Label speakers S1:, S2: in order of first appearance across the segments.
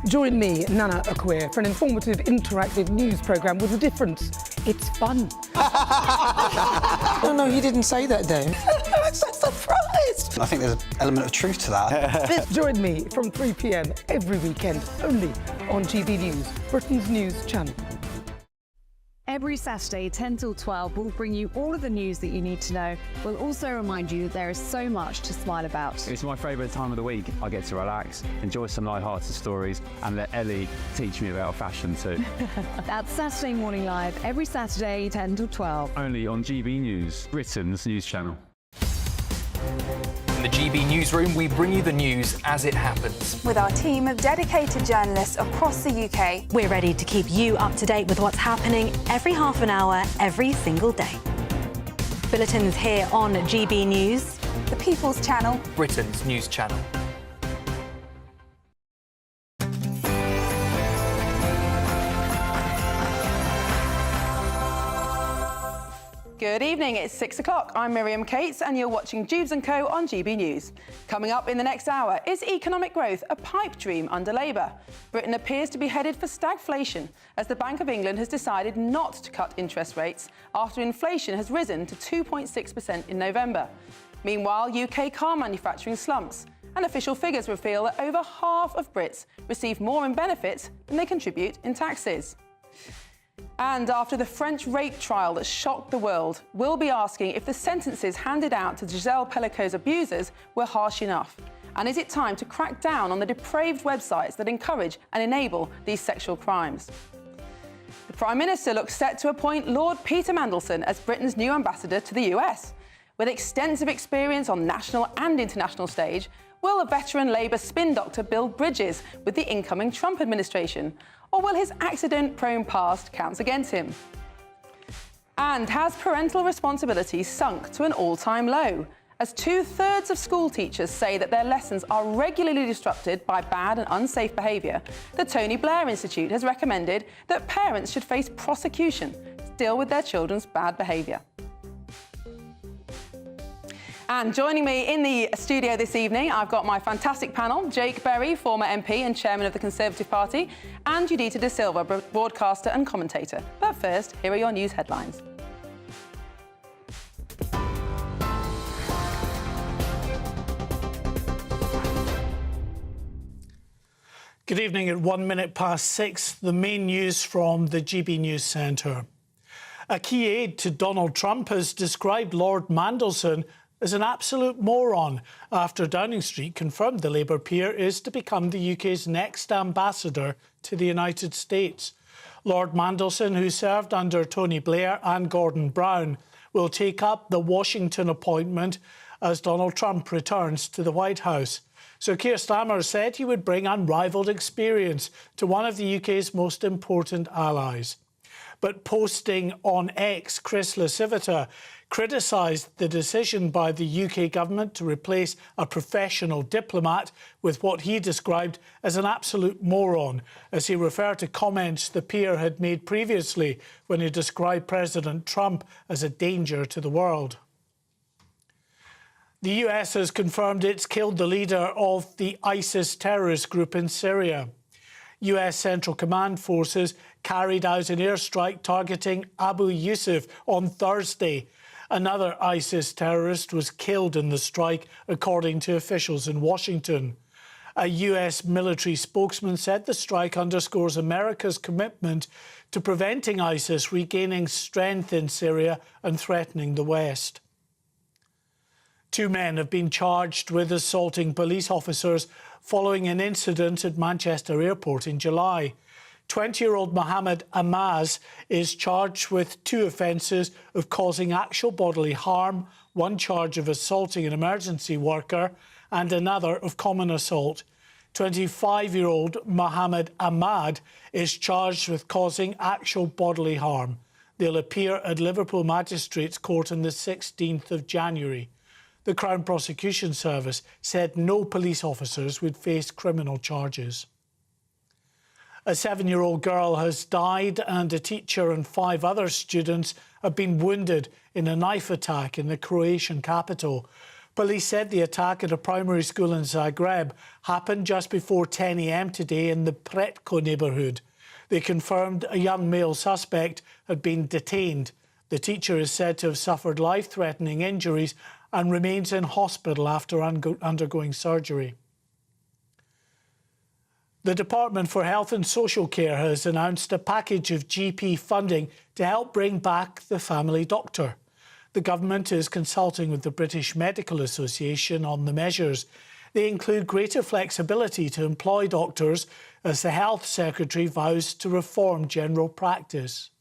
S1: Join me, Nana Akwe, for an informative, interactive news programme with a difference. It's fun.
S2: No, you didn't say that, Dave.
S1: I'm so surprised.
S3: I think there's an element of truth to that.
S1: Join me from 3 p.m. every weekend, only on GB News, Britain's news channel.
S4: Every Saturday, 10 till 12, we'll bring you all of the news that you need to know. We'll also remind you that there is so much to smile about.
S5: It's my favourite time of the week. I get to relax, enjoy some light-hearted stories, and let Ellie teach me about fashion too.
S4: That's Saturday Morning Live, every Saturday, 10 till 12.
S5: Only on GB News, Britain's news channel.
S6: In the GB Newsroom, we bring you the news as it happens.
S7: With our team of dedicated journalists across the UK.
S8: We're ready to keep you up to date with what's happening every half an hour, every single day. Bulletins here on GB News.
S7: The People's Channel.
S6: Britain's news channel.
S9: Good evening, it's 6 o'clock. I'm Miriam Cates and you're watching Dewbs & Co on GB News. Coming up in the next hour, is economic growth a pipe dream under Labour? Britain appears to be headed for stagflation as the Bank of England has decided not to cut interest rates after inflation has risen to 2.6% in November. Meanwhile, UK car manufacturing slumps and official figures reveal that over half of Brits receive more in benefits than they contribute in taxes. And after the French rape trial that shocked the world, we'll be asking if the sentences handed out to Giselle Pellicot's abusers were harsh enough. And is it time to crack down on the depraved websites that encourage and enable these sexual crimes? The Prime Minister looks set to appoint Lord Peter Mandelson as Britain's new ambassador to the US. With extensive experience on national and international stage, will a veteran Labour spin doctor build bridges with the incoming Trump administration? Or will his accident-prone past count against him? And has parental responsibility sunk to an all-time low? As 2/3 of school teachers say that their lessons are regularly disrupted by bad and unsafe behaviour, the Tony Blair Institute has recommended that parents should face prosecution to deal with their children's bad behaviour. And joining me in the studio this evening, I've got my fantastic panel, Jake Berry, former MP and chairman of the Conservative Party, and Judita De Silva, broadcaster and commentator. But first, here are your news headlines.
S10: Good evening. At 6:01, the main news from the GB News Centre. A key aide to Donald Trump has described Lord Mandelson as an absolute moron after Downing Street confirmed the Labour peer is to become the UK's next ambassador to the United States. Lord Mandelson, who served under Tony Blair and Gordon Brown, will take up the Washington appointment as Donald Trump returns to the White House. Sir Keir Starmer said he would bring unrivalled experience to one of the UK's most important allies. But posting on X, Chris Lascivita criticised the decision by the UK government to replace a professional diplomat with what he described as an absolute moron, as he referred to comments the peer had made previously when he described President Trump as a danger to the world. The US has confirmed it's killed the leader of the ISIS terrorist group in Syria. US Central Command forces carried out an airstrike targeting Abu Yusuf on Thursday. Another ISIS terrorist was killed in the strike, according to officials in Washington. A US military spokesman said the strike underscores America's commitment to preventing ISIS regaining strength in Syria and threatening the West. 2 men have been charged with assaulting police officers following an incident at Manchester Airport in July. 20-year-old Mohammed Amaz is charged with 2 offences of causing actual bodily harm, 1 charge of assaulting an emergency worker and another of common assault. 25-year-old Mohammed Ahmad is charged with causing actual bodily harm. They'll appear at Liverpool Magistrates Court on the 16th of January. The Crown Prosecution Service said no police officers would face criminal charges. A 7-year-old girl has died and a teacher and 5 other students have been wounded in a knife attack in the Croatian capital. Police said the attack at a primary school in Zagreb happened just before 10 a.m. today in the Pretko neighbourhood. They confirmed a young male suspect had been detained. The teacher is said to have suffered life-threatening injuries and remains in hospital after undergoing surgery. The Department for Health and Social Care has announced a package of GP funding to help bring back the family doctor. The government is consulting with the British Medical Association on the measures. They include greater flexibility to employ doctors as the Health Secretary vows to reform general practice.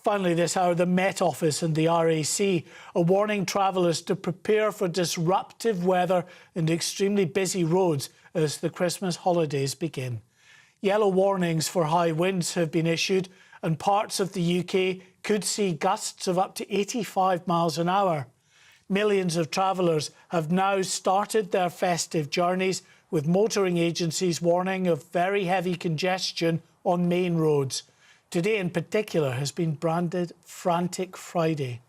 S10: Finally, this hour, the Met Office and the RAC are warning travellers to prepare for disruptive weather and extremely busy roads as the Christmas holidays begin. Yellow warnings for high winds have been issued, and parts of the UK could see gusts of up to 85 miles an hour. Millions of travellers have now started their festive journeys, with motoring agencies warning of very heavy congestion on main roads. Today in particular has been branded Frantic Friday.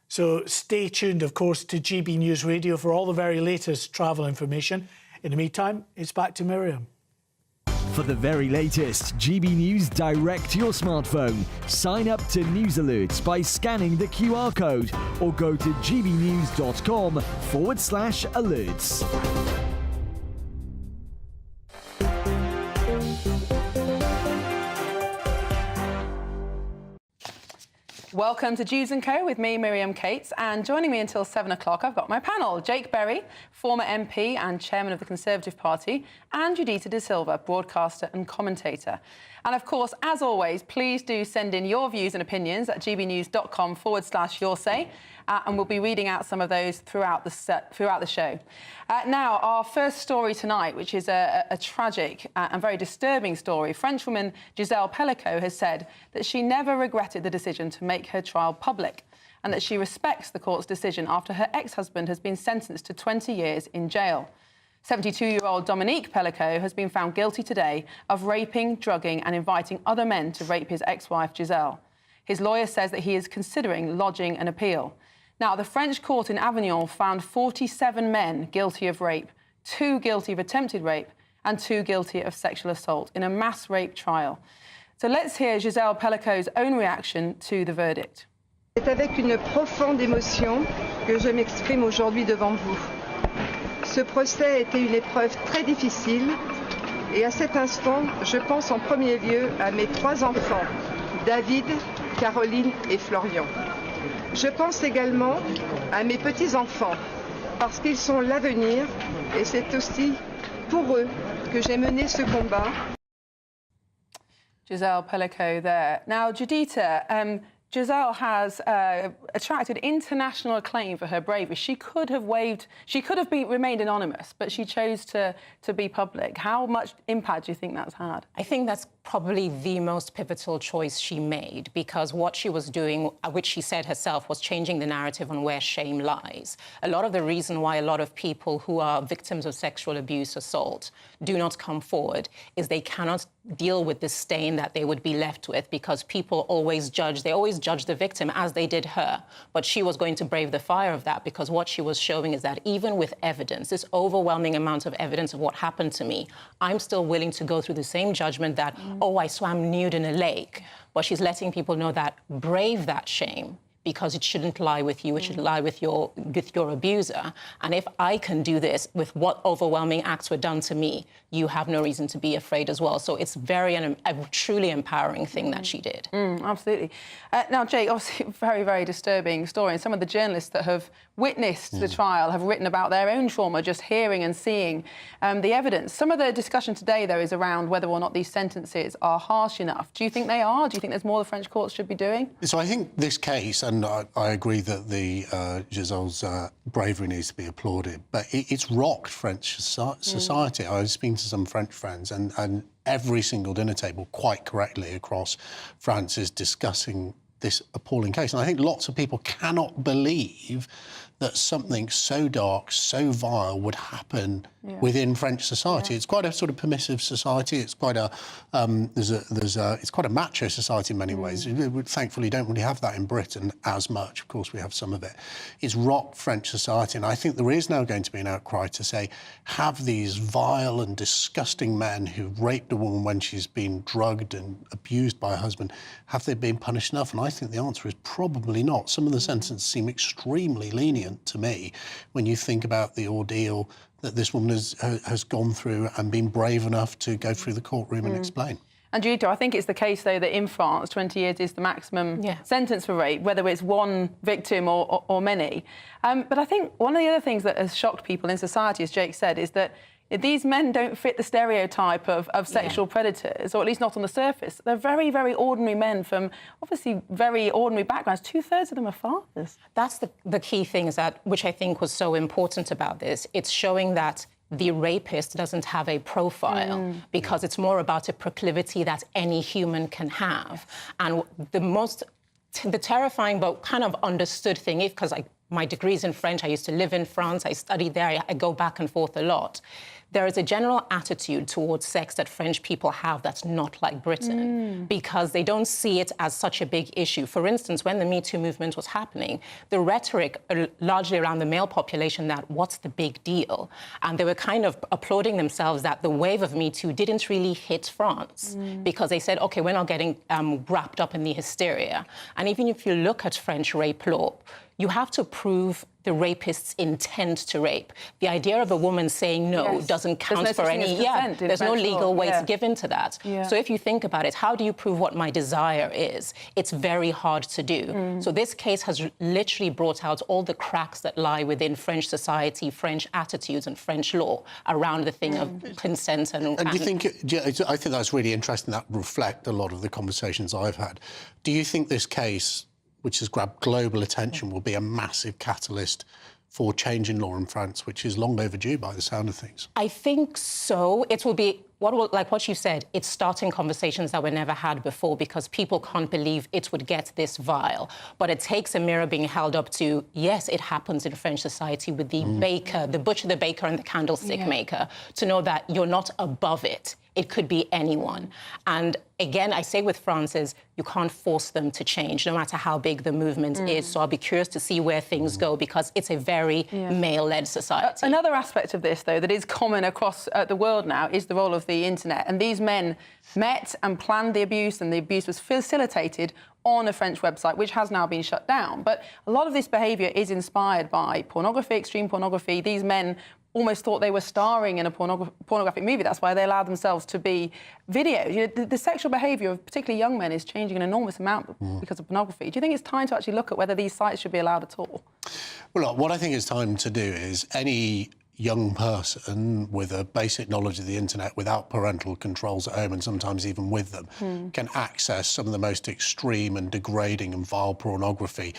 S10: So stay tuned, of course, to GB News Radio for all the very latest travel information. In the meantime, it's back to Miriam.
S2: For the very latest GB News direct to your smartphone, sign up to News Alerts by scanning the QR code or go to gbnews.com/alerts.
S9: Welcome to Dewbs & Co with me, Miriam Cates, and joining me until 7 o'clock, I've got my panel. Jake Berry, former MP and chairman of the Conservative Party, and Judita De Silva, broadcaster and commentator. And of course, as always, please do send in your views and opinions at gbnews.com/yoursay, and we'll be reading out some of those throughout the show. Now, our first story tonight, which is a tragic and very disturbing story. Frenchwoman Gisèle Pellicot has said that she never regretted the decision to make her trial public, and that she respects the court's decision after her ex-husband has been sentenced to 20 years in jail. 72-year-old Dominique Pellicot has been found guilty today of raping, drugging and inviting other men to rape his ex-wife Gisèle. His lawyer says that he is considering lodging an appeal. Now, the French court in Avignon found 47 men guilty of rape, 2 guilty of attempted rape and 2 guilty of sexual assault in a mass rape trial. So let's hear Gisèle Pellicot's own reaction to the verdict.
S11: C'est avec une profonde émotion que je m'exprime aujourd'hui devant vous. Ce procès a été une épreuve très difficile et à cet instant, je pense en premier lieu à mes 3 enfants, David, Caroline et Florian. Je pense également à mes petits-enfants parce qu'ils sont l'avenir et c'est aussi pour eux que j'ai mené ce combat.
S9: Gisèle Pellicot there. Now, Judita, Gisèle has attracted international acclaim for her bravery. She could have remained anonymous, but she chose to be public. How much impact do you think that's had?
S12: I think that's probably the most pivotal choice she made, because what she was doing, which she said herself, was changing the narrative on where shame lies. A lot of the reason why a lot of people who are victims of sexual abuse, assault, do not come forward is they cannot deal with the stain that they would be left with, because people always judge the victim as they did her. But she was going to brave the fire of that, because what she was showing is that even with evidence, this overwhelming amount of evidence of what happened to me, I'm still willing to go through the same judgment that, oh, I swam nude in a lake. But she's letting people know that brave that shame, because it shouldn't lie with you, it should lie with your abuser. And if I can do this with what overwhelming acts were done to me, you have no reason to be afraid as well. So it's a truly empowering thing that she did.
S9: Absolutely. Now, Jake, obviously, very, very disturbing story. And some of the journalists that have witnessed the trial have written about their own trauma, just hearing and seeing the evidence. Some of the discussion today, though, is around whether or not these sentences are harsh enough. Do you think they are? Do you think there's more the French courts should be doing?
S13: So I think this case, and I agree that the Gisèle's bravery needs to be applauded, but it's rocked French society. I was speaking to some French friends, and every single dinner table, quite correctly across France, is discussing this appalling case. And I think lots of people cannot believe that something so dark, so vile would happen within French society. It's quite a sort of permissive society. It's quite a it's quite a macho society in many ways. We thankfully don't really have that in Britain as much. Of course, we have some of it. It's rocked French society, and I think there is now going to be an outcry to say, have these vile and disgusting men who raped a woman when she's been drugged and abused by her husband, have they been punished enough? And I think the answer is probably not. Some of the sentences seem extremely lenient to me when you think about the ordeal that this woman has gone through and been brave enough to go through the courtroom and explain.
S9: And Julito, I think it's the case, though, that in France, 20 years is the maximum sentence for rape, whether it's one victim or many. But I think one of the other things that has shocked people in society, as Jake said, is that these men don't fit the stereotype of sexual predators, or at least not on the surface. They're very, very ordinary men from, obviously, very ordinary backgrounds. 2/3 of them are fathers.
S12: That's the key thing, is that, which I think was so important about this. It's showing that the rapist doesn't have a profile because it's more about a proclivity that any human can have. And the terrifying but kind of understood thing, because my degree's in French, I used to live in France, I studied there, I go back and forth a lot. There is a general attitude towards sex that French people have that's not like Britain, because they don't see it as such a big issue. For instance, when the Me Too movement was happening, the rhetoric largely around the male population that what's the big deal? And they were kind of applauding themselves that the wave of Me Too didn't really hit France because they said, OK, we're not getting wrapped up in the hysteria. And even if you look at French rape law, you have to prove the rapist's intent to rape. The idea of a woman saying no doesn't count for any... there's no legal weight given to that. So if you think about it, how do you prove what my desire is? It's very hard to do. So this case has literally brought out all the cracks that lie within French society, French attitudes and French law around the thing of consent and...
S13: And do you think... I think that's really interesting. That reflect a lot of the conversations I've had. Do you think this case, which has grabbed global attention, will be a massive catalyst for change in law in France, which is long overdue by the sound of things?
S12: I think so. It will be, like what you said, it's starting conversations that were never had before because people can't believe it would get this vile. But it takes a mirror being held up to, yes, it happens in French society with the baker, the butcher, the baker and the candlestick maker, to know that you're not above it. It could be anyone. And again, I say with France is you can't force them to change, no matter how big the movement is. So I'll be curious to see where things go because it's a very male-led society.
S9: Another aspect of this, though, that is common across the world now is the role of the internet. And these men met and planned the abuse, and the abuse was facilitated on a French website, which has now been shut down. But a lot of this behaviour is inspired by pornography, extreme pornography. These men almost thought they were starring in a pornographic movie. That's why they allowed themselves to be videoed. You know, the sexual behaviour of particularly young men is changing an enormous amount because of pornography. Do you think it's time to actually look at whether these sites should be allowed at all?
S13: Well, look, what I think it's time to do is any young person with a basic knowledge of the internet without parental controls at home and sometimes even with them can access some of the most extreme and degrading and vile pornography.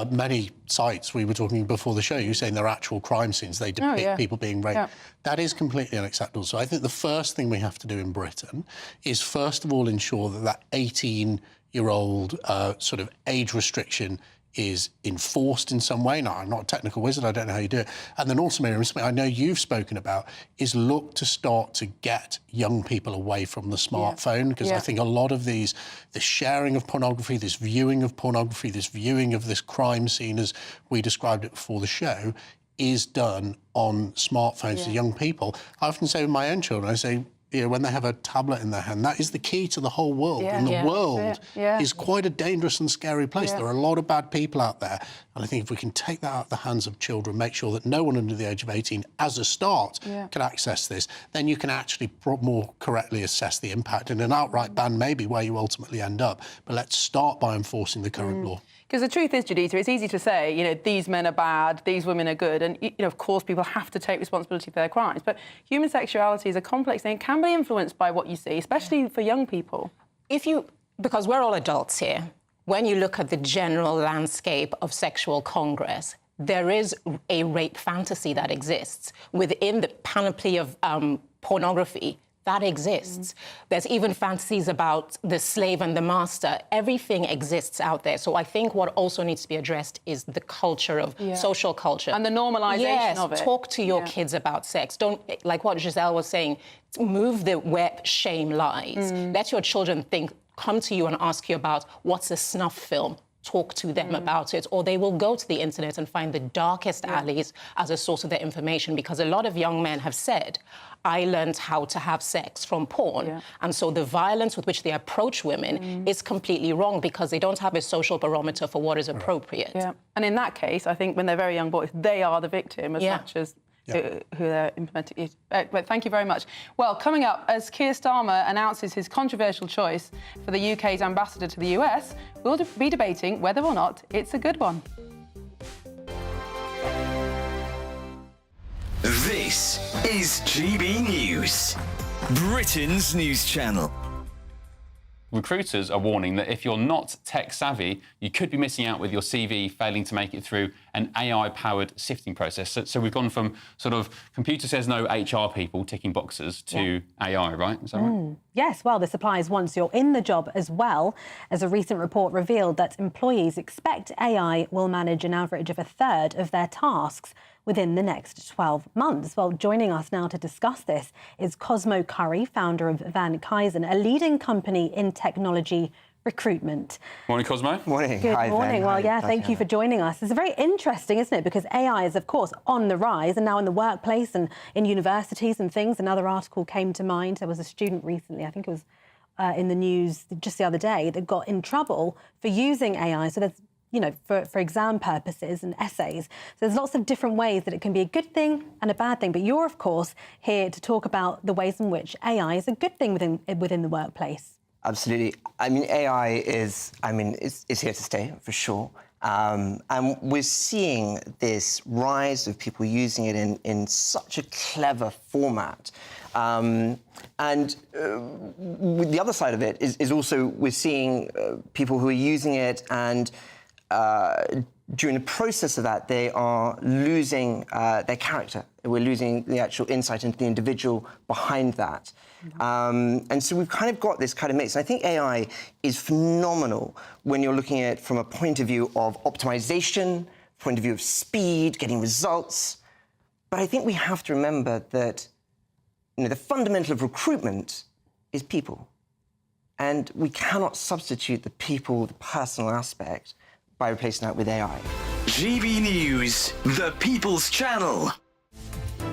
S13: Many sites, we were talking before the show, you were saying they're actual crime scenes, they depict people being raped. That is completely unacceptable. So I think the first thing we have to do in Britain is first of all ensure that that 18-year-old sort of age restriction is enforced in some way. Now, I'm not a technical wizard, I don't know how you do it. And then also, Miriam, something I know you've spoken about is look to start to get young people away from the smartphone, because I think a lot of this sharing of pornography, this viewing of pornography, this viewing of this crime scene, as we described it before the show, is done on smartphones to young people. I often say with my own children, I say, you know, when they have a tablet in their hand, that is the key to the whole world. And the world is quite a dangerous and scary place. There are a lot of bad people out there. And I think if we can take that out of the hands of children, make sure that no one under the age of 18, as a start, can access this, then you can actually more correctly assess the impact. And an outright ban may be where you ultimately end up. But let's start by enforcing the current law.
S9: Because the truth is, Judita, it's easy to say, you know, these men are bad, these women are good, and, you know, of course, people have to take responsibility for their crimes. But human sexuality is a complex thing. It can be influenced by what you see, especially for young people.
S12: Because we're all adults here, when you look at the general landscape of sexual congress, there is a rape fantasy that exists within the panoply of pornography. That exists. There's even fantasies about the slave and the master. Everything exists out there. So I think what also needs to be addressed is the culture of social culture.
S9: And the normalisation of it.
S12: Talk to your kids about sex. Don't, like what Giselle was saying, move the where shame lies. Let your children come to you and ask you about what's a snuff film. Talk to them about it, or they will go to the internet and find the darkest alleys as a source of their information, because a lot of young men have said, I learned how to have sex from porn. And so the violence with which they approach women is completely wrong, because they don't have a social barometer for what is appropriate.
S9: And in that case, I think when they're very young boys, they are the victim as much as who they're implementing. But thank you very much. Well, coming up, as Keir Starmer announces his controversial choice for the UK's ambassador to the US, we'll be debating whether or not it's a good one.
S14: This is GB News, Britain's news channel.
S5: Recruiters are warning that if you're not tech-savvy, you could be missing out with your CV failing to make it through an AI-powered sifting process. So we've gone from sort of computer says no HR people ticking boxes to AI, right? Is that right?
S8: Yes, well, this applies once you're in the job as well, as a recent report revealed that employees expect AI will manage an average of a third of their tasks within the next 12 months. Well, joining us now to discuss this is Cosmo Curry, founder of Van Kuysen, a leading company in technology recruitment.
S5: Morning, Cosmo.
S15: Morning.
S8: Good morning. Well, yeah, thank you for joining us. It's very interesting, isn't it? Because AI is, of course, on the rise, and now in the workplace and in universities and things. Another article came to mind. There was a student recently, I think it was in the news just the other day, that got in trouble for using AI. So there's, you know, for exam purposes and essays. So there's lots of different ways that it can be a good thing and a bad thing. But you're, of course, here to talk about the ways in which AI is a good thing within the workplace.
S15: Absolutely. I mean, AI is here to stay, for sure. And we're seeing this rise of people using it in such a clever format. And the other side of it is also we're seeing people who are using it, and during the process of that, they are losing their character. We're losing the actual insight into the individual behind that. And so we've kind of got this kind of mix. And I think AI is phenomenal when you're looking at it from a point of view of optimization, point of view of speed, getting results. But I think we have to remember that, you know, the fundamental of recruitment is people. And we cannot substitute the people, the personal aspect, by replacing that with AI.
S14: GB News, the People's Channel.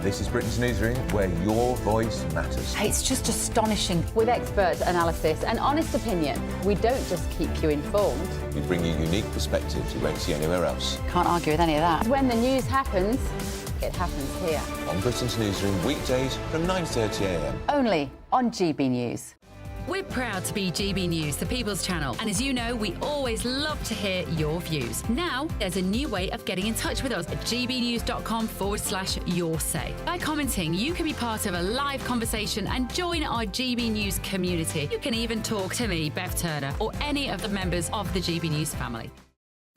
S16: This is Britain's Newsroom, where your voice matters.
S17: It's just astonishing. With expert analysis and honest opinion, we don't just keep you informed.
S16: We bring you unique perspectives you won't see anywhere else.
S17: Can't argue with any of that. When the news happens, it happens here.
S16: On Britain's Newsroom, weekdays from 9:30 a.m.
S17: Only on GB News.
S18: We're proud to be GB News, the People's Channel. And as you know, we always love to hear your views. Now, there's a new way of getting in touch with us at gbnews.com/yoursay. By commenting, you can be part of a live conversation and join our GB News community. You can even talk to me, Bev Turner, or any of the members of the GB News family.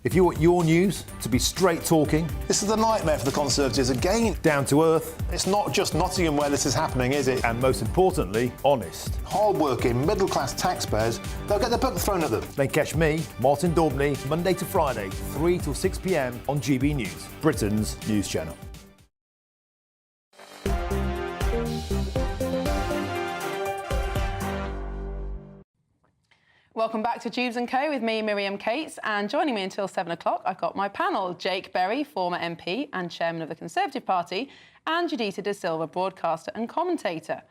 S19: If you want your news to be straight talking...
S20: This is a nightmare for the Conservatives again.
S19: Down to earth.
S20: It's not just Nottingham where this is happening, is it?
S19: And most importantly, honest.
S20: Hard-working, middle-class taxpayers, they'll get their book thrown at them.
S19: Then catch me, Martin Daubney, Monday to Friday, 3 till 6 p.m. on GB News, Britain's news channel.
S9: Welcome back to Dewbs & Co with me, Miriam Cates, and joining me until 7 o'clock, I've got my panel, Jake Berry, former MP and chairman of the Conservative Party, and Judita De Silva, broadcaster and commentator.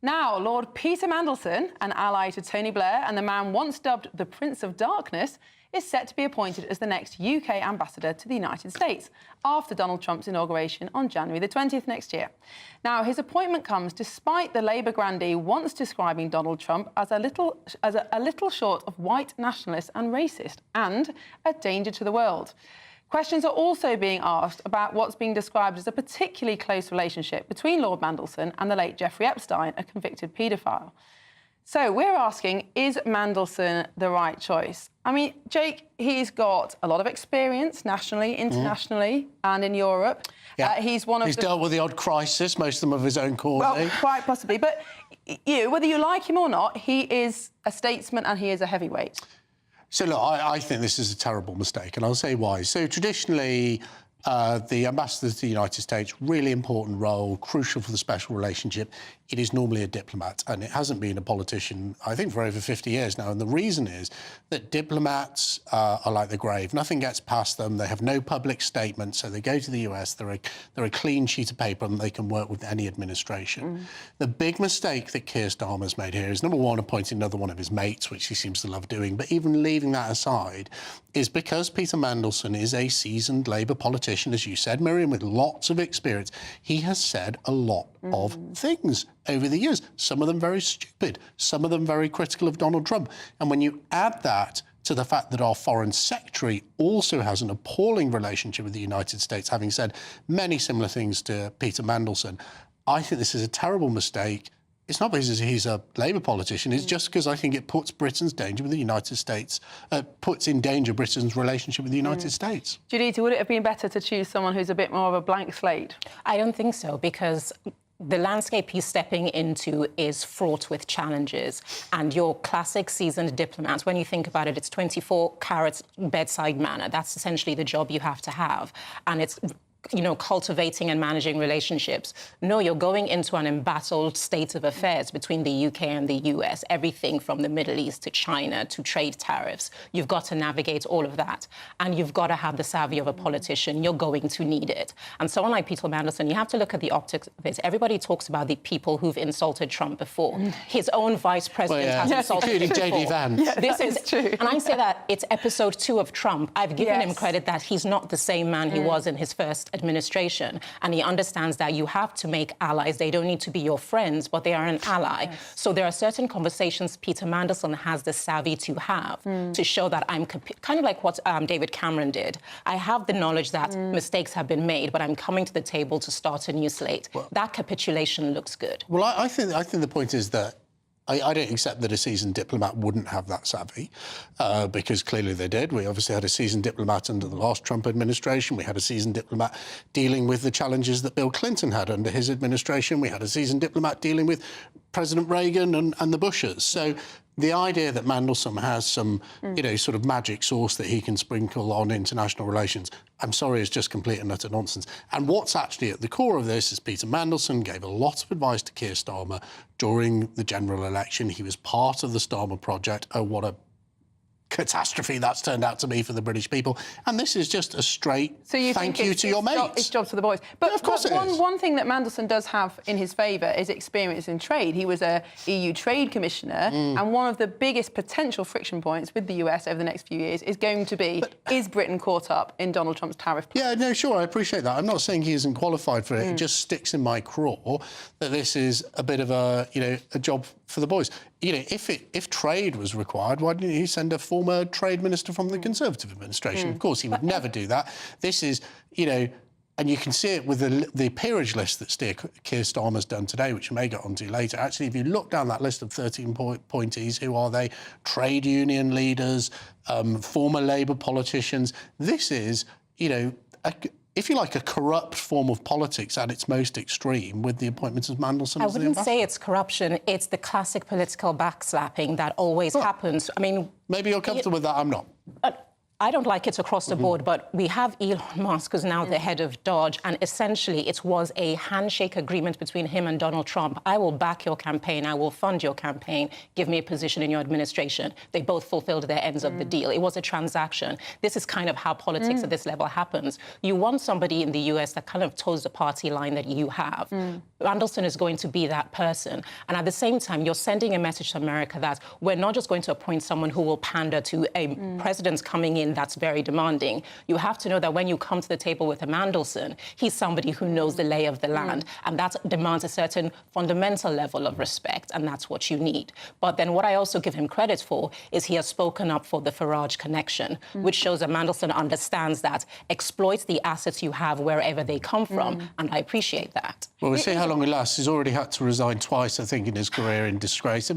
S9: Now, Lord Peter Mandelson, an ally to Tony Blair and the man once dubbed the Prince of Darkness, is set to be appointed as the next UK ambassador to the United States after Donald Trump's inauguration on January the 20th next year. Now, his appointment comes despite the Labour grandee once describing Donald Trump as a little short of white nationalist and racist and a danger to the world. Questions are also being asked about what's being described as a particularly close relationship between Lord Mandelson and the late Jeffrey Epstein, a convicted paedophile. So we're asking, is Mandelson the right choice? I mean, Jake, he's got a lot of experience nationally, internationally, and in Europe.
S13: Yeah.
S9: He's
S13: dealt with the odd crisis, most of them of his own causing.
S9: Well, quite possibly. But whether you like him or not, he is a statesman and he is a heavyweight.
S13: So, look, I think this is a terrible mistake, and I'll say why. So, traditionally, the ambassador to the United States, really important role, crucial for the special relationship. It is normally a diplomat, and it hasn't been a politician, I think, for over 50 years now. And the reason is that diplomats are like the grave. Nothing gets past them. They have no public statement, so they go to the US. They're a clean sheet of paper, and they can work with any administration. The big mistake that Keir Starmer's made here is, number one, appointing another one of his mates, which he seems to love doing. But even leaving that aside, is because Peter Mandelson is a seasoned Labour politician, as you said, Miriam, with lots of experience. He has said a lot of things over the years, some of them very stupid, some of them very critical of Donald Trump. And when you add that to the fact that our Foreign Secretary also has an appalling relationship with the United States, having said many similar things to Peter Mandelson, I think this is a terrible mistake. It's not because he's a Labour politician, it's just because I think it puts Britain's danger with the United States, puts in danger Britain's relationship with the United States.
S9: Judith, would it have been better to choose someone who's a bit more of a blank slate?
S12: I don't think so, because the landscape he's stepping into is fraught with challenges. And your classic seasoned diplomats, when you think about it, it's 24 carats bedside manner. That's essentially the job you have to have. And it's cultivating and managing relationships. No, you're going into an embattled state of affairs between the UK and the US, everything from the Middle East to China to trade tariffs. You've got to navigate all of that. And you've got to have the savvy of a politician. You're going to need it. And someone like Peter Mandelson, you have to look at the optics of it. Everybody talks about the people who've insulted Trump before. His own vice president has insulted him before.
S13: J.D. Vance.
S12: Yeah, this is true. And I say that it's episode 2 of Trump. I've given him credit that he's not the same man he was in his first administration, and he understands that you have to make allies. They don't need to be your friends, but they are an ally. So there are certain conversations Peter Mandelson has the savvy to have to show that I'm kind of like what David Cameron did. I have the knowledge that mistakes have been made, but I'm coming to the table to start a new slate. That capitulation looks good.
S13: Well, I think the point is that I don't accept that a seasoned diplomat wouldn't have that savvy, because clearly they did. We obviously had a seasoned diplomat under the last Trump administration. We had a seasoned diplomat dealing with the challenges that Bill Clinton had under his administration. We had a seasoned diplomat dealing with President Reagan and the Bushes. So the idea that Mandelson has some, sort of magic sauce that he can sprinkle on international relations, I'm sorry, is just complete and utter nonsense. And what's actually at the core of this is Peter Mandelson gave a lot of advice to Keir Starmer during the general election. He was part of the Starmer project. Oh, what a catastrophe that's turned out to be for the British people. And this is just a straight thank you to your mates.
S9: It's jobs for the boys. But,
S13: of course
S9: one thing that Mandelson does have in his favour is experience in trade. He was a EU trade commissioner, and one of the biggest potential friction points with the US over the next few years is going to be, is Britain caught up in Donald Trump's tariff plan?
S13: Yeah, no, sure, I appreciate that. I'm not saying he isn't qualified for it. It just sticks in my craw that this is a bit of a job for the boys. If trade was required, why didn't he send a former trade minister from the Conservative administration? Of course, he would never do that. This is, and you can see it with the peerage list that Keir Starmer's done today, which we may get onto later. Actually, if you look down that list of 13 appointees, who are they? Trade union leaders, former Labour politicians. This is, if you like, a corrupt form of politics at its most extreme with the appointment of Mandelson.
S12: I wouldn't say it's corruption. It's the classic political backslapping that always happens. I mean,
S13: maybe you're comfortable with that. I'm not.
S12: I don't like it across the board, but we have Elon Musk, who's now the head of Dodge, and essentially it was a handshake agreement between him and Donald Trump. I will back your campaign, I will fund your campaign, give me a position in your administration. They both fulfilled their ends of the deal. It was a transaction. This is kind of how politics at this level happens. You want somebody in the US that kind of toes the party line that you have. Mandelson is going to be that person. And at the same time, you're sending a message to America that we're not just going to appoint someone who will pander to a president coming in that's very demanding. You have to know that when you come to the table with a Mandelson, he's somebody who knows the lay of the land, and that demands a certain fundamental level of respect, and that's what you need. But then what I also give him credit for is he has spoken up for the Farage connection, which shows that Mandelson understands that, exploits the assets you have wherever they come from, and I appreciate that.
S13: Well, we'll see how long it lasts. He's already had to resign twice, I think, in his career in disgrace. So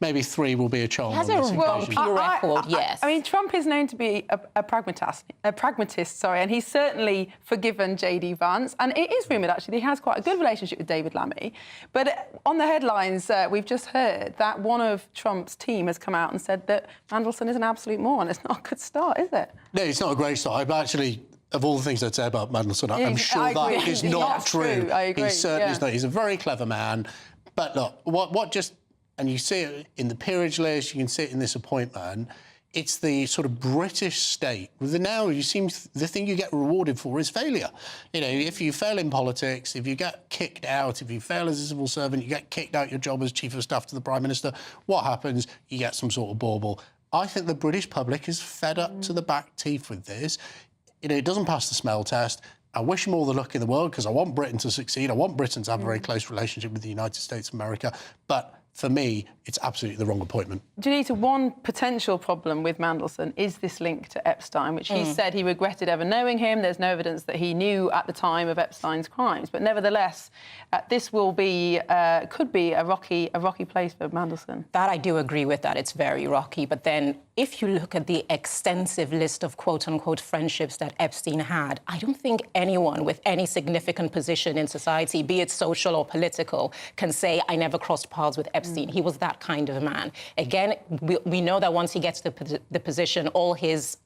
S13: maybe 3 will be a charm.
S12: He has a rocky record, yes.
S9: I mean, Trump is known to be a pragmatist, sorry, and he's certainly forgiven J.D. Vance. And it is rumoured, actually, that he has quite a good relationship with David Lammy. But on the headlines, we've just heard that one of Trump's team has come out and said that Mandelson is an absolute moron. It's not a good start, is it?
S13: No, it's not a great start. But actually, of all the things I'd say about Mandelson, I'm sure that is not true.
S9: I agree.
S13: He certainly is not. He's a very clever man. But look, what just... And you see it in the peerage list, you can see it in this appointment. It's the sort of British state. Now, the thing you get rewarded for is failure. You know, if you fail in politics, if you get kicked out, if you fail as a civil servant, you get kicked out your job as Chief of Staff to the Prime Minister, what happens? You get some sort of bauble. I think the British public is fed up to the back teeth with this. You know, it doesn't pass the smell test. I wish him all the luck in the world because I want Britain to succeed. I want Britain to have a very close relationship with the United States of America. But for me, it's absolutely the wrong appointment.
S9: Janita, one potential problem with Mandelson is this link to Epstein, which he said he regretted ever knowing him. There's no evidence that he knew at the time of Epstein's crimes. But nevertheless, this will be, could be a rocky place for Mandelson.
S12: That I do agree with that. It's very rocky. But then if you look at the extensive list of quote-unquote friendships that Epstein had, I don't think anyone with any significant position in society, be it social or political, can say, I never crossed paths with Epstein. He was that kind of a man. Again, we know that once he gets the position, all his...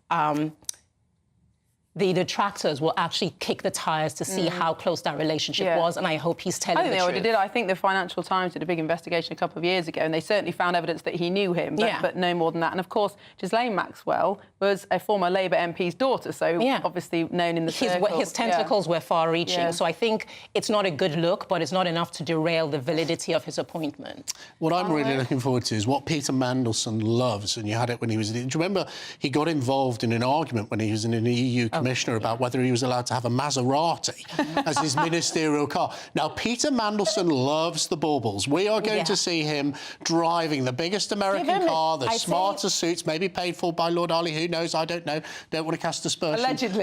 S12: the detractors will actually kick the tires to see how close that relationship was, and I hope he's telling the truth.
S9: I think they already did. I think the Financial Times did a big investigation a couple of years ago, and they certainly found evidence that he knew him, but no more than that. And, of course, Ghislaine Maxwell was a former Labour MP's daughter, so obviously known in the circle.
S12: His tentacles were far-reaching, so I think it's not a good look, but it's not enough to derail the validity of his appointment.
S13: What I'm really looking forward to is what Peter Mandelson loves, and you had it when he was... Do you remember he got involved in an argument when he was in an EU commissioner about whether he was allowed to have a Maserati as his ministerial car? Now, Peter Mandelson loves the baubles. We are going to see him driving the biggest American car, the smartest suits, maybe paid for by Lord Arley, who knows, I don't know, don't want to cast aspersions.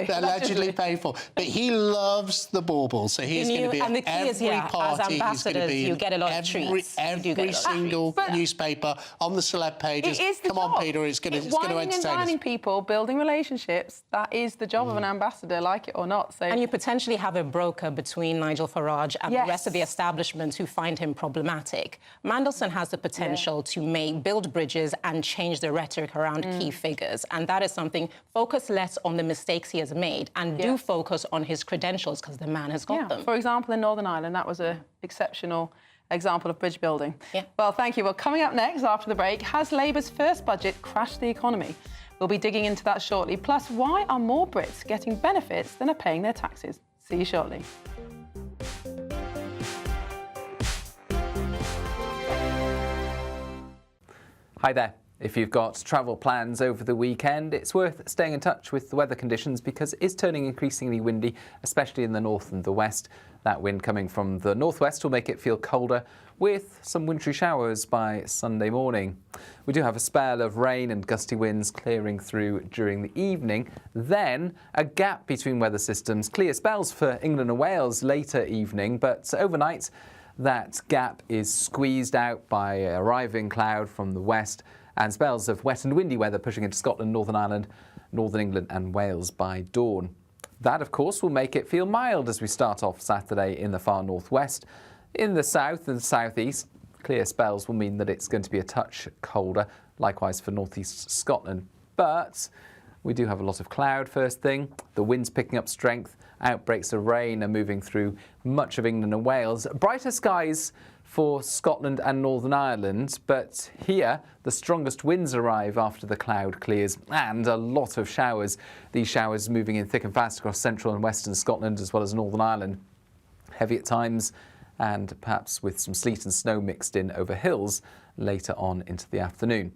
S13: Allegedly paid for. But he loves the baubles, so he's going to be at every party.
S12: As ambassadors, you get a lot of treats.
S13: Every single newspaper, on the celeb pages. Come on, Peter, it's going to entertain us.
S9: Dining people, building relationships, that is the job of an ambassador, like it or not. So.
S12: And you potentially have a broker between Nigel Farage and the rest of the establishment who find him problematic. Mandelson has the potential to build bridges and change the rhetoric around key figures, and that is something. Focus less on the mistakes he has made and do focus on his credentials, because the man has got them.
S9: For example, in Northern Ireland, that was an exceptional example of bridge building. Well, thank you. Well, coming up next after the break, has Labour's first budget crashed the economy? We'll be digging into that shortly. Plus, why are more Brits getting benefits than are paying their taxes? See you shortly.
S21: Hi there. If you've got travel plans over the weekend, it's worth staying in touch with the weather conditions because it is turning increasingly windy, especially in the north and the west. That wind coming from the northwest will make it feel colder, with some wintry showers by Sunday morning. We do have a spell of rain and gusty winds clearing through during the evening. Then a gap between weather systems. Clear spells for England and Wales later evening, but overnight that gap is squeezed out by a arriving cloud from the west and spells of wet and windy weather pushing into Scotland, Northern Ireland, Northern England and Wales by dawn. That, of course, will make it feel mild as we start off Saturday in the far northwest. In the south and southeast, clear spells will mean that it's going to be a touch colder, likewise for northeast Scotland. But we do have a lot of cloud first thing. The wind's picking up strength. Outbreaks of rain are moving through much of England and Wales. Brighter skies for Scotland and Northern Ireland, but here the strongest winds arrive after the cloud clears and a lot of showers. These showers moving in thick and fast across central and western Scotland as well as Northern Ireland. Heavy at times and perhaps with some sleet and snow mixed in over hills later on into the afternoon.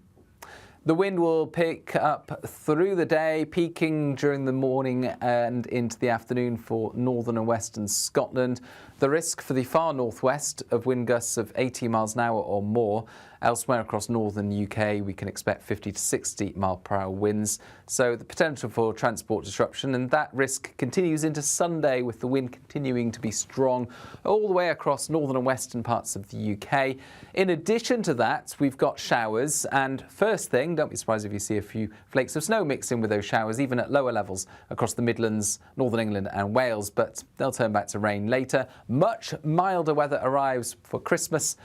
S21: The wind will pick up through the day, peaking during the morning and into the afternoon for northern and western Scotland. The risk for the far northwest of wind gusts of 80 miles an hour or more. Elsewhere across northern UK, we can expect 50 to 60 mile per hour winds. So the potential for transport disruption, and that risk continues into Sunday with the wind continuing to be strong all the way across northern and western parts of the UK. In addition to that, we've got showers, and first thing, don't be surprised if you see a few flakes of snow mixed in with those showers, even at lower levels across the Midlands, Northern England and Wales, but they'll turn back to rain later. Much milder weather arrives for Christmas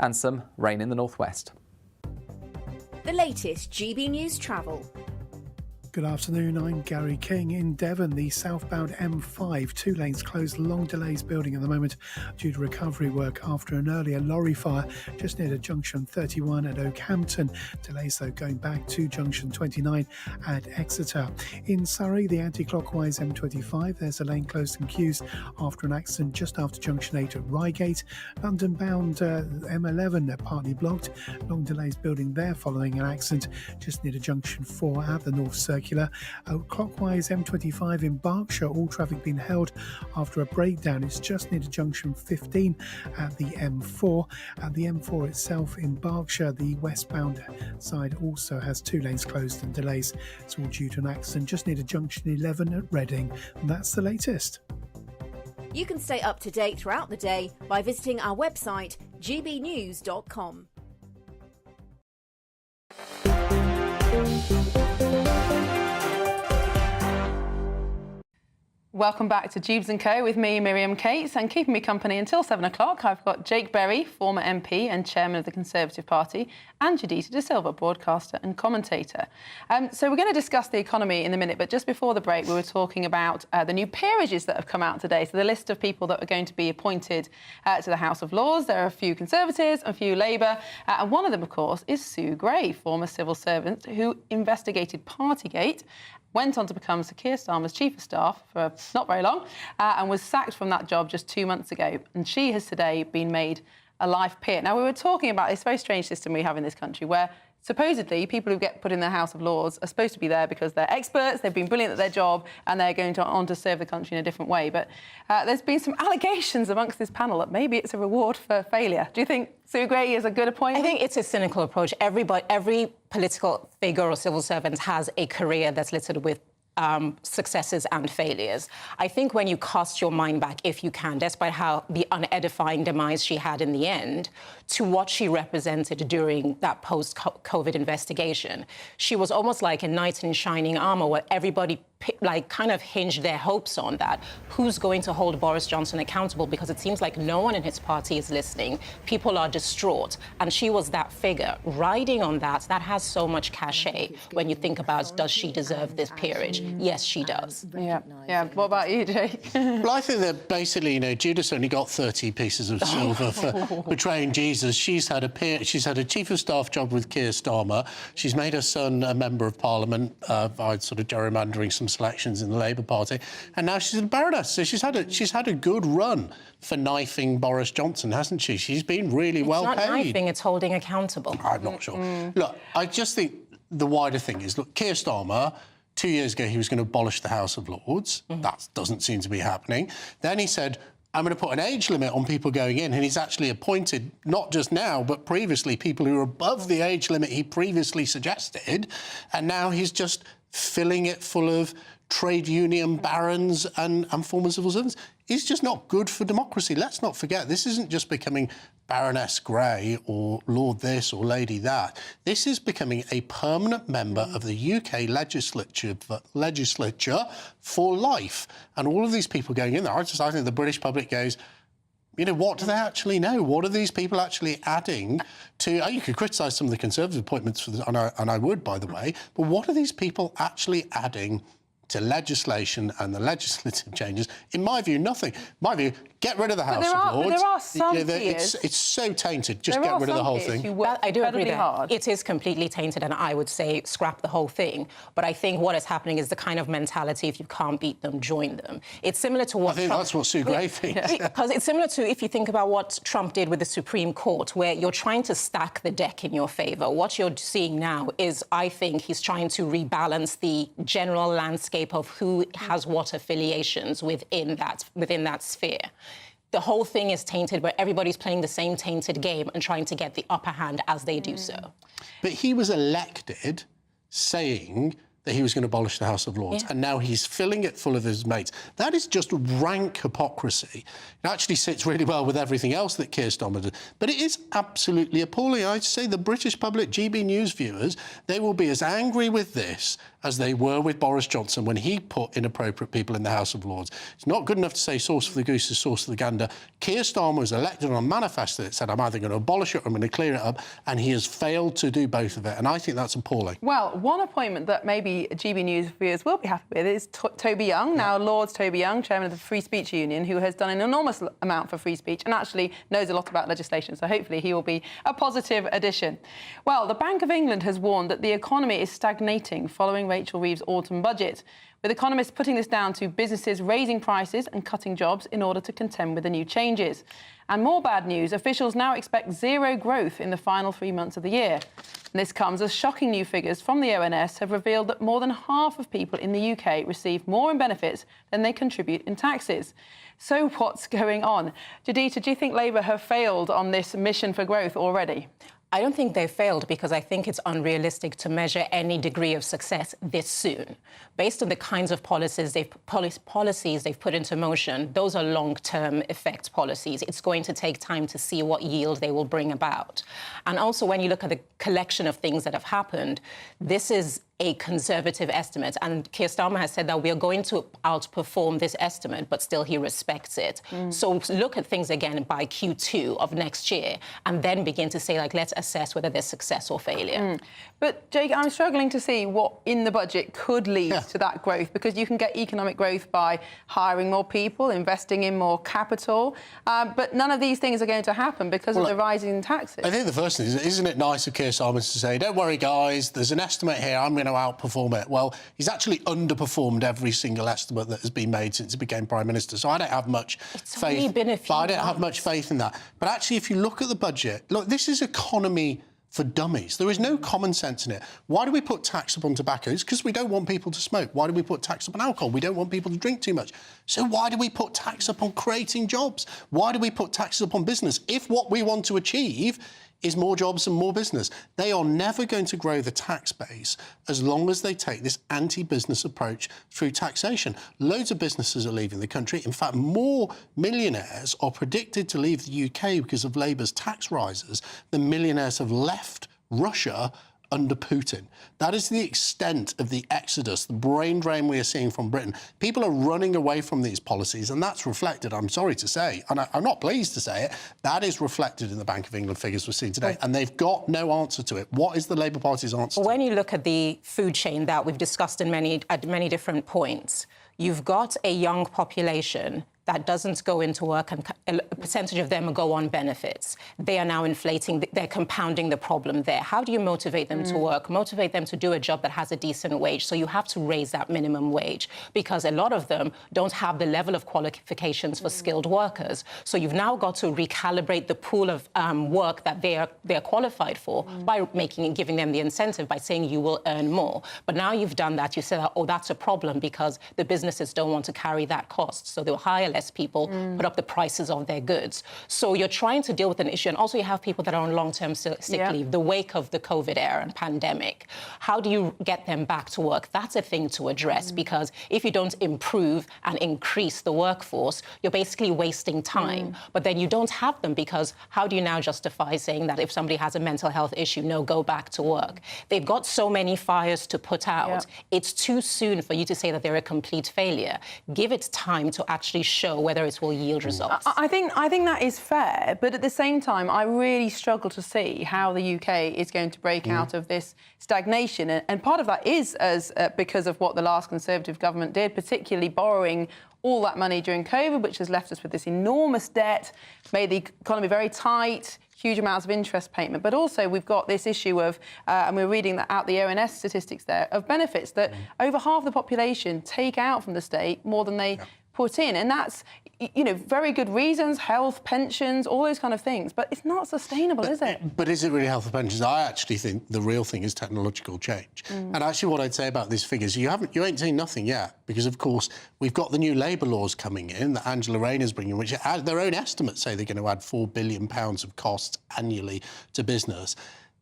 S21: and some rain in the northwest.
S3: The latest GB News travel.
S22: Good afternoon, I'm Gary King. In Devon, the southbound M5, 2 lanes closed, long delays building at the moment due to recovery work after an earlier lorry fire just near to junction 31 at Oakhampton. Delays though going back to junction 29 at Exeter. In Surrey, the anti-clockwise M25, there's a lane closed in queues after an accident just after junction 8 at Reigate. London bound M11 partly blocked, long delays building there following an accident just near to junction 4 at the North Circular. Clockwise M25 in Berkshire, all traffic being held after a breakdown. It's just near to junction 15 at the M4. At the M4 itself in Berkshire, the westbound side also has 2 lanes closed and delays. It's all due to an accident just near to junction 11 at Reading. And that's the latest.
S3: You can stay up to date throughout the day by visiting our website gbnews.com.
S9: Welcome back to Dewbs & Co with me, Miriam Cates, and keeping me company until 7 o'clock, I've got Jake Berry, former MP and chairman of the Conservative Party, and Judita De Silva, broadcaster and commentator. So we're going to discuss the economy in a minute, but just before the break, we were talking about the new peerages that have come out today. So the list of people that are going to be appointed to the House of Lords. There are a few Conservatives, a few Labour, and one of them, of course, is Sue Gray, former civil servant who investigated Partygate, went on to become Sir Keir Starmer's chief of staff for not very long, and was sacked from that job just 2 months ago. And she has today been made a life peer. Now, we were talking about this very strange system we have in this country where supposedly people who get put in the House of Lords are supposed to be there because they're experts, they've been brilliant at their job, and they're going on to serve the country in a different way. But there's been some allegations amongst this panel that maybe it's a reward for failure. Do you think Sue Gray is a good appointment?
S12: I think it's a cynical approach. Every political figure or civil servant has a career that's littered with successes and failures. I think when you cast your mind back, if you can, despite how the unedifying demise she had in the end, to what she represented during that post-COVID investigation, she was almost like a knight in shining armour where everybody kind of hinged their hopes on that. Who's going to hold Boris Johnson accountable? Because it seems like no one in his party is listening. People are distraught. And she was that figure. Riding on that has so much cachet when you think about, does she deserve this peerage? Yes, she does.
S9: Yeah. What about you, Jake?
S13: Well, I think that basically, Judas only got 30 pieces of silver for betraying Jesus. She's had a chief of staff job with Keir Starmer. She's made her son a member of Parliament by sort of gerrymandering some selections in the Labour Party, and now she's a baroness. So she's had a good run for knifing Boris Johnson, hasn't she? She's been really well paid.
S12: It's not knifing; it's holding accountable.
S13: I'm not sure. Look, I just think the wider thing is, look, Keir Starmer. 2 years ago, he was going to abolish the House of Lords. That doesn't seem to be happening. Then he said, I'm going to put an age limit on people going in, and he's actually appointed, not just now, but previously, people who are above the age limit he previously suggested, and now he's just filling it full of trade union barons and former civil servants. It's just not good for democracy. Let's not forget, this isn't just becoming Baroness Grey or Lord this or Lady that. This is becoming a permanent member of the UK legislature for life. And all of these people going in there, I think the British public goes, what do they actually know? What are these people actually adding to... You could criticise some of the Conservative appointments, and I would, by the way, but what are these people actually adding to legislation and the legislative changes? In my view, nothing. In my view, Get rid of the House
S9: of
S13: Lords.
S9: But there are some
S13: it's so tainted. Just get rid of the whole thing.
S12: I do agree that it is completely tainted, and I would say scrap the whole thing. But I think what is happening is the kind of mentality: if you can't beat them, join them. It's similar to what
S13: I think that's what Sue Gray thinks.
S12: Because it's similar to if you think about what Trump did with the Supreme Court, where you're trying to stack the deck in your favour. What you're seeing now is, I think, he's trying to rebalance the general landscape of who has what affiliations within that sphere. The whole thing is tainted, where everybody's playing the same tainted game and trying to get the upper hand as they do so.
S13: But he was elected saying that he was going to abolish the House of Lords, and now he's filling it full of his mates. That is just rank hypocrisy. It actually sits really well with everything else that Keir Starmer did. But it is absolutely appalling. I'd say the British public, GB News viewers, they will be as angry with this as they were with Boris Johnson when he put inappropriate people in the House of Lords. It's not good enough to say sauce for the goose is sauce for the gander. Keir Starmer was elected on a manifesto that said, I'm either going to abolish it or I'm going to clear it up, and he has failed to do both of it, and I think that's appalling.
S9: Well, one appointment that maybe GB News viewers will be happy with is Toby Young, now Lord's Toby Young, chairman of the Free Speech Union, who has done an enormous amount for free speech and actually knows a lot about legislation, so hopefully he will be a positive addition. Well, the Bank of England has warned that the economy is stagnating following Rachel Reeves' autumn budget, with economists putting this down to businesses raising prices and cutting jobs in order to contend with the new changes. And more bad news, officials now expect zero growth in the final 3 months of the year. And this comes as shocking new figures from the ONS have revealed that more than half of people in the UK receive more in benefits than they contribute in taxes. So what's going on? Jadita, do you think Labour have failed on this mission for growth already?
S12: I don't think they failed, because I think it's unrealistic to measure any degree of success this soon. Based on the kinds of policies they've put into motion, those are long-term effect policies. It's going to take time to see what yield they will bring about. And also, when you look at the collection of things that have happened, this is a conservative estimate, and Keir Starmer has said that we are going to outperform this estimate, but still he respects it. So look at things again by Q2 of next year, and then begin to say, like, let's assess whether there's success or failure.
S9: But, Jake, I'm struggling to see what in the budget could lead to that growth, because you can get economic growth by hiring more people, investing in more capital, but none of these things are going to happen because of the rising taxes.
S13: I think the first thing is, isn't it nice of Keir Starmer to say, don't worry, guys, there's an estimate here, I'm going to outperform it. Well, he's actually underperformed every single estimate that has been made since he became Prime Minister, so I don't have much faith. I don't have much faith in that. But actually, if you look at the budget, look, this is economy for dummies. There is no common sense in it. Why do we put tax upon tobacco? It's because we don't want people to smoke. Why do we put tax upon alcohol? We don't want people to drink too much. So why do we put tax upon creating jobs? Why do we put taxes upon business? If what we want to achieve is more jobs and more business, they are never going to grow the tax base as long as they take this anti-business approach through taxation. Loads of businesses are leaving the country. In fact, more millionaires are predicted to leave the UK because of Labour's tax rises than millionaires have left Russia under Putin. That is the extent of the exodus, the brain drain we are seeing from Britain. People are running away from these policies, and that's reflected, I'm sorry to say, and I'm not pleased to say it, that is reflected in the Bank of England figures we're seeing today, and they've got no answer to it. What is the Labour Party's answer to it?
S12: When you look at the food chain that we've discussed at many different points, you've got a young population that doesn't go into work, and a percentage of them go on benefits. They are now inflating, they're compounding the problem there. How do you motivate them to work? Motivate them to do a job that has a decent wage. So you have to raise that minimum wage, because a lot of them don't have the level of qualifications for skilled workers. So you've now got to recalibrate the pool of work that they're qualified for by giving them the incentive by saying you will earn more. But now you've done that, you say, oh, that's a problem because the businesses don't want to carry that cost. So they'll hire less people, put up the prices of their goods. So you're trying to deal with an issue. And also you have people that are on long-term sick leave, the wake of the COVID era and pandemic. How do you get them back to work? That's a thing to address, because if you don't improve and increase the workforce, you're basically wasting time. But then you don't have them, because how do you now justify saying that if somebody has a mental health issue, no, go back to work? They've got so many fires to put out. It's too soon for you to say that they're a complete failure. Give it time to actually show show whether it will yield results.
S9: I think that is fair, but at the same time, I really struggle to see how the UK is going to break out of this stagnation. And part of that is because of what the last Conservative government did, particularly borrowing all that money during COVID, which has left us with this enormous debt, made the economy very tight, huge amounts of interest payment. But also we've got this issue of, and we're reading that out the ONS statistics there, of benefits that over half the population take out from the state more than they put in. And that's, you know, very good reasons, health, pensions, all those kind of things. But it's not sustainable, is it?
S13: But is it really health and pensions? I actually think the real thing is technological change. And actually what I'd say about these figures, you ain't seen nothing yet, because, of course, we've got the new labour laws coming in that Angela Rayner's bringing, which their own estimates say they're going to add £4 billion of costs annually to business.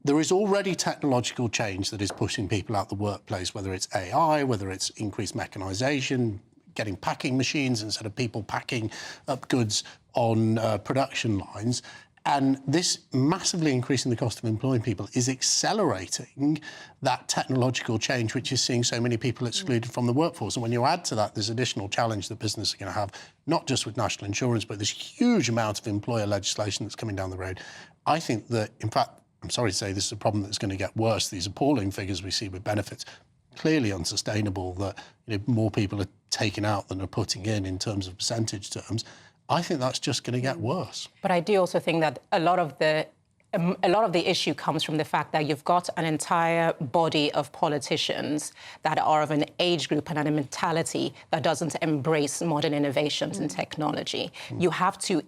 S13: There is already technological change that is pushing people out the workplace, whether it's AI, whether it's increased mechanisation, getting packing machines instead of people packing up goods on production lines. And this massively increasing the cost of employing people is accelerating that technological change, which is seeing so many people excluded from the workforce. And when you add to that, there's additional challenge that business are going to have, not just with national insurance, but this huge amount of employer legislation that's coming down the road. I think that, in fact, I'm sorry to say this is a problem that's going to get worse. These appalling figures we see with benefits, clearly unsustainable, that more people are taking out than are putting in terms of percentage terms. I think that's just going to get worse.
S12: But I do also think that a lot of the issue comes from the fact that you've got an entire body of politicians that are of an age group and a mentality that doesn't embrace modern innovations and technology. You have to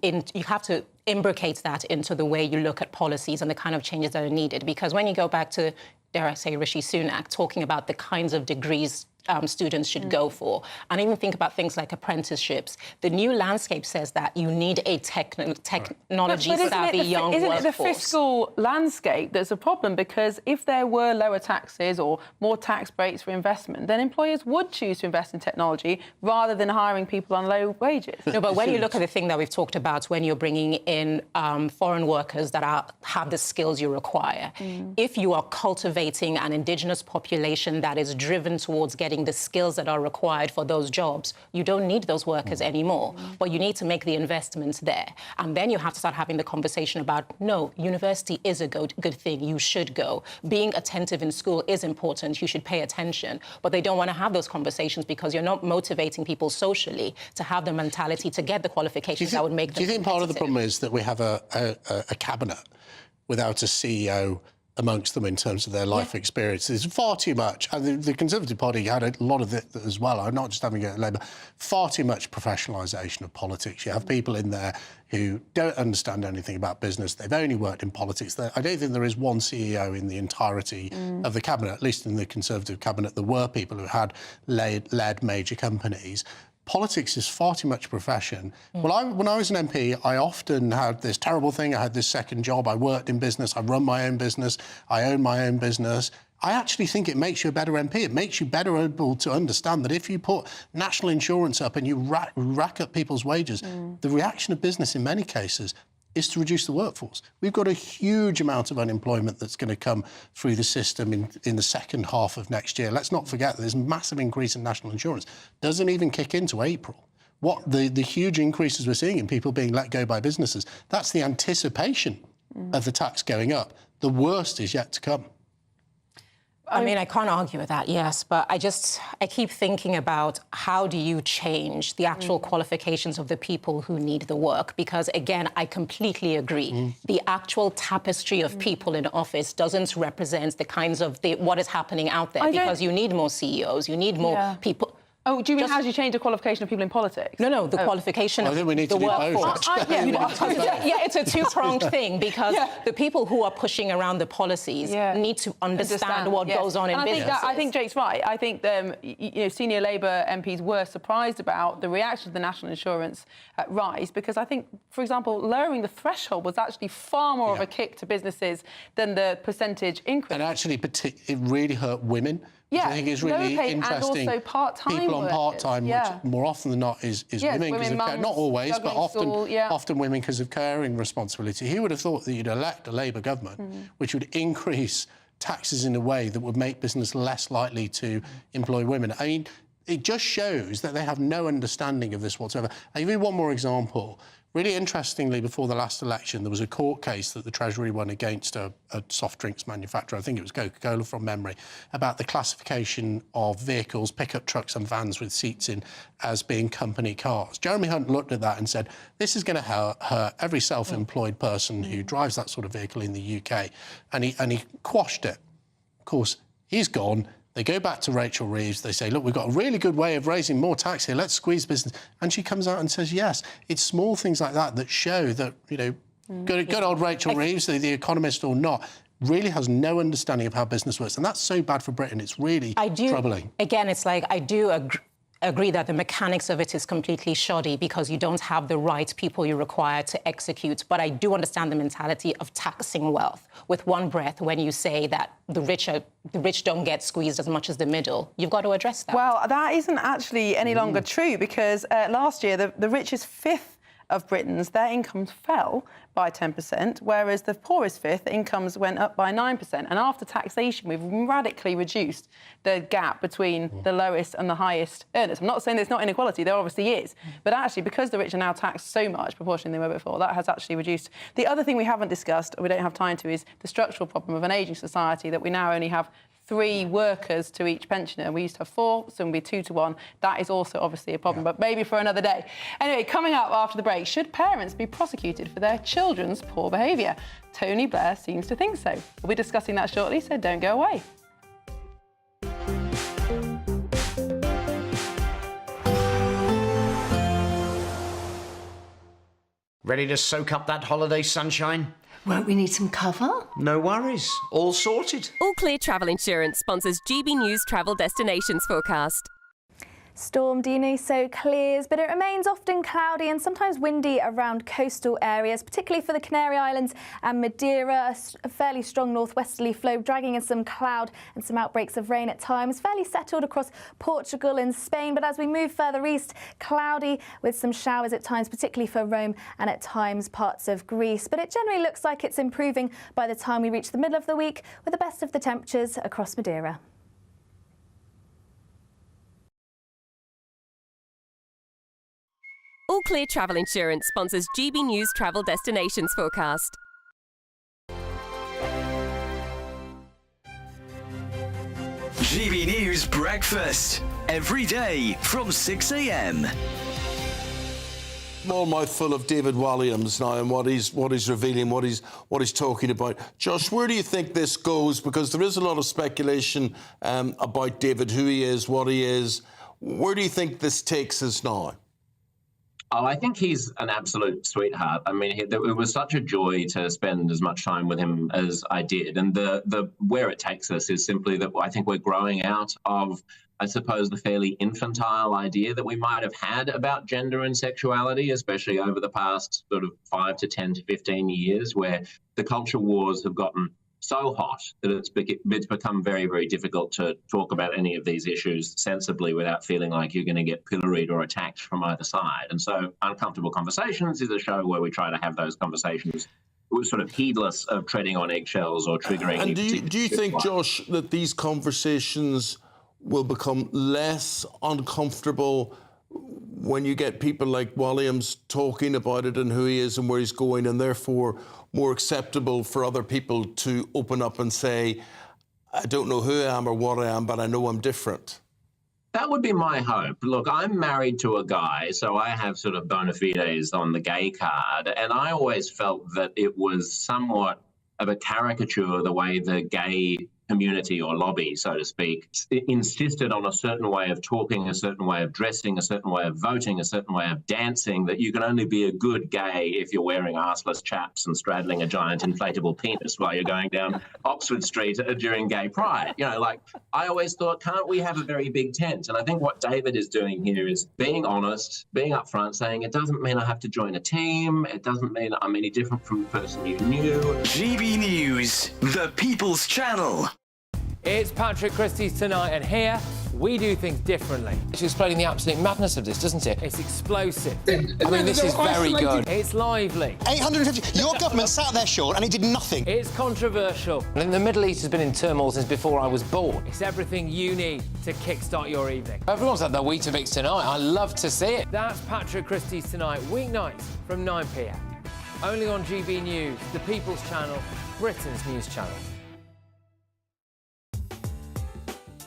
S12: imbricate that into the way you look at policies and the kind of changes that are needed. Because when you go back to, dare I say, Rishi Sunak, talking about the kinds of degrees students should go for, and even think about things like apprenticeships. The new landscape says that you need a technology-savvy young workforce.
S9: Isn't it the fiscal landscape that's a problem? Because if there were lower taxes or more tax breaks for investment, then employers would choose to invest in technology rather than hiring people on low wages.
S12: No, but when you look at the thing that we've talked about, when you're bringing in foreign workers that have the skills you require, if you are cultivating an indigenous population that is driven towards getting the skills that are required for those jobs, you don't need those workers anymore. But you need to make the investments there. And then you have to start having the conversation about, no, university is a good thing. You should go. Being attentive in school is important. You should pay attention. But they don't want to have those conversations because you're not motivating people socially to have the mentality to get the qualifications that would make them
S13: Do you think part of the problem is that we have a cabinet without a CEO amongst them in terms of their life experiences? Far too much. And the Conservative Party had a lot of it as well. I'm not just having a Labour. Far too much professionalisation of politics. You have people in there who don't understand anything about business. They've only worked in politics. I don't think there is one CEO in the entirety of the cabinet, at least in the Conservative cabinet. There were people who had led major companies. Politics is far too much profession. Well, when I was an MP, I often had this terrible thing. I had this second job. I worked in business. I run my own business. I own my own business. I actually think it makes you a better MP. It makes you better able to understand that if you put national insurance up and you rack up people's wages, the reaction of business in many cases is to reduce the workforce. We've got a huge amount of unemployment that's going to come through the system in the second half of next year. Let's not forget that there's a massive increase in national insurance. Doesn't even kick into April. What the huge increases we're seeing in people being let go by businesses, that's the anticipation of the tax going up. The worst is yet to come.
S12: I mean, I can't argue with that, yes, but I keep thinking about how do you change the actual qualifications of the people who need the work? Because, again, I completely agree. The actual tapestry of people in office doesn't represent the kinds of what is happening out there, because you need more CEOs, you need more people.
S9: Oh, do you mean how do you change the qualification of people in politics?
S12: No, the qualification of the workforce. I think we need to do both. Yeah, it's a two-pronged thing, because the people who are pushing around the policies need to understand what goes on in business.
S9: I think Jake's right. I think senior Labour MPs were surprised about the reaction to the national insurance rise, because I think, for example, lowering the threshold was actually far more of a kick to businesses than the percentage increase.
S13: And actually, it really hurt women.
S9: Yeah,
S13: I think it's really interesting.
S9: And also part-time
S13: people on part-time, which more often than not is women because of care. Not always, but often women because of caring responsibility. Who would have thought that you'd elect a Labour government which would increase taxes in a way that would make business less likely to employ women? I mean, it just shows that they have no understanding of this whatsoever. I'll give you one more example. Really interestingly, before the last election, there was a court case that the Treasury won against a soft drinks manufacturer, I think it was Coca-Cola from memory, about the classification of vehicles, pickup trucks and vans with seats in, as being company cars. Jeremy Hunt looked at that and said, this is going to hurt every self-employed person who drives that sort of vehicle in the UK. And he quashed it. Of course, he's gone. They go back to Rachel Reeves. They say, look, we've got a really good way of raising more tax here. Let's squeeze business. And she comes out and says, yes. It's small things like that that show that, you know, good old Rachel Reeves, the economist or not, really has no understanding of how business works. And that's so bad for Britain. It's really troubling.
S12: Again, it's like I do agree that the mechanics of it is completely shoddy because you don't have the right people you require to execute. But I do understand the mentality of taxing wealth with one breath when you say that the rich don't get squeezed as much as the middle. You've got to address that.
S9: Well, that isn't actually any longer true because last year the richest fifth of Britons, their incomes fell by 10%, whereas the poorest fifth, incomes went up by 9%. And after taxation, we've radically reduced the gap between the lowest and the highest earners. I'm not saying there's not inequality, there obviously is. But actually, because the rich are now taxed so much proportionally than they were before, that has actually reduced. The other thing we haven't discussed, or we don't have time to, is the structural problem of an ageing society, that we now only have 3 workers to each pensioner. We used to have 4, so it'll be 2 to 1. That is also obviously a problem, but maybe for another day. Anyway, coming up after the break, should parents be prosecuted for their children's poor behaviour? Tony Blair seems to think so. We'll be discussing that shortly, so don't go away.
S1: Ready to soak up that holiday sunshine?
S4: Won't we need some cover?
S1: No worries. All sorted.
S23: All Clear Travel Insurance sponsors GB News Travel Destinations Forecast.
S24: Storm Dino so clears, but it remains often cloudy and sometimes windy around coastal areas, particularly for the Canary Islands and Madeira. A fairly strong northwesterly flow dragging in some cloud and some outbreaks of rain at times. Fairly settled across Portugal and Spain, but as we move further east, cloudy with some showers at times, particularly for Rome and at times parts of Greece. But it generally looks like it's improving by the time we reach the middle of the week, with the best of the temperatures across Madeira.
S23: All Clear Travel Insurance sponsors GB News Travel Destinations Forecast.
S14: GB News Breakfast, every day from 6 a.m.
S25: Small mouthful of David Walliams now and what he's revealing, what he's talking about. Josh, where do you think this goes? Because there is a lot of speculation about David, who he is, what he is. Where do you think this takes us now?
S26: Oh, I think he's an absolute sweetheart. I mean, it was such a joy to spend as much time with him as I did. And the where it takes us is simply that I think we're growing out of, I suppose, the fairly infantile idea that we might have had about gender and sexuality, especially over the past sort of 5 to 10 to 15 years, where the culture wars have gotten so hot that it's become very, very difficult to talk about any of these issues sensibly without feeling like you're going to get pilloried or attacked from either side. And so Uncomfortable Conversations is a show where we try to have those conversations sort of heedless of treading on eggshells or triggering.
S25: And do you think, Josh, that these conversations will become less uncomfortable when you get people like Walliams talking about it and who he is and where he's going, and therefore more acceptable for other people to open up and say, I don't know who I am or what I am, but I know I'm different?
S26: That would be my hope. Look, I'm married to a guy, so I have sort of bona fides on the gay card, and I always felt that it was somewhat of a caricature the way the gay community or lobby, so to speak, insisted on a certain way of talking, a certain way of dressing, a certain way of voting, a certain way of dancing, that you can only be a good gay if you're wearing arseless chaps and straddling a giant inflatable penis while you're going down Oxford Street during Gay Pride. You know, like, I always thought, can't we have a very big tent? And I think what David is doing here is being honest, being upfront, saying it doesn't mean I have to join a team, it doesn't mean I'm any different from the person you knew.
S14: GB News, the People's Channel.
S27: It's Patrick Christie's Tonight, and here
S2: we do things differently.
S4: It's explaining the absolute madness of this, doesn't it?
S2: It's explosive.
S4: I mean, this is very good.
S2: It's lively.
S20: 850. Your government sat there, Sean, and it did nothing.
S2: It's controversial.
S4: And the Middle East has been in turmoil since before I was born.
S2: It's everything you need to kickstart your evening.
S4: Everyone's had their Weetabix tonight. I love to see it.
S2: That's Patrick Christie's Tonight, weeknights from 9 p.m. Only on GB News, the People's Channel, Britain's news channel.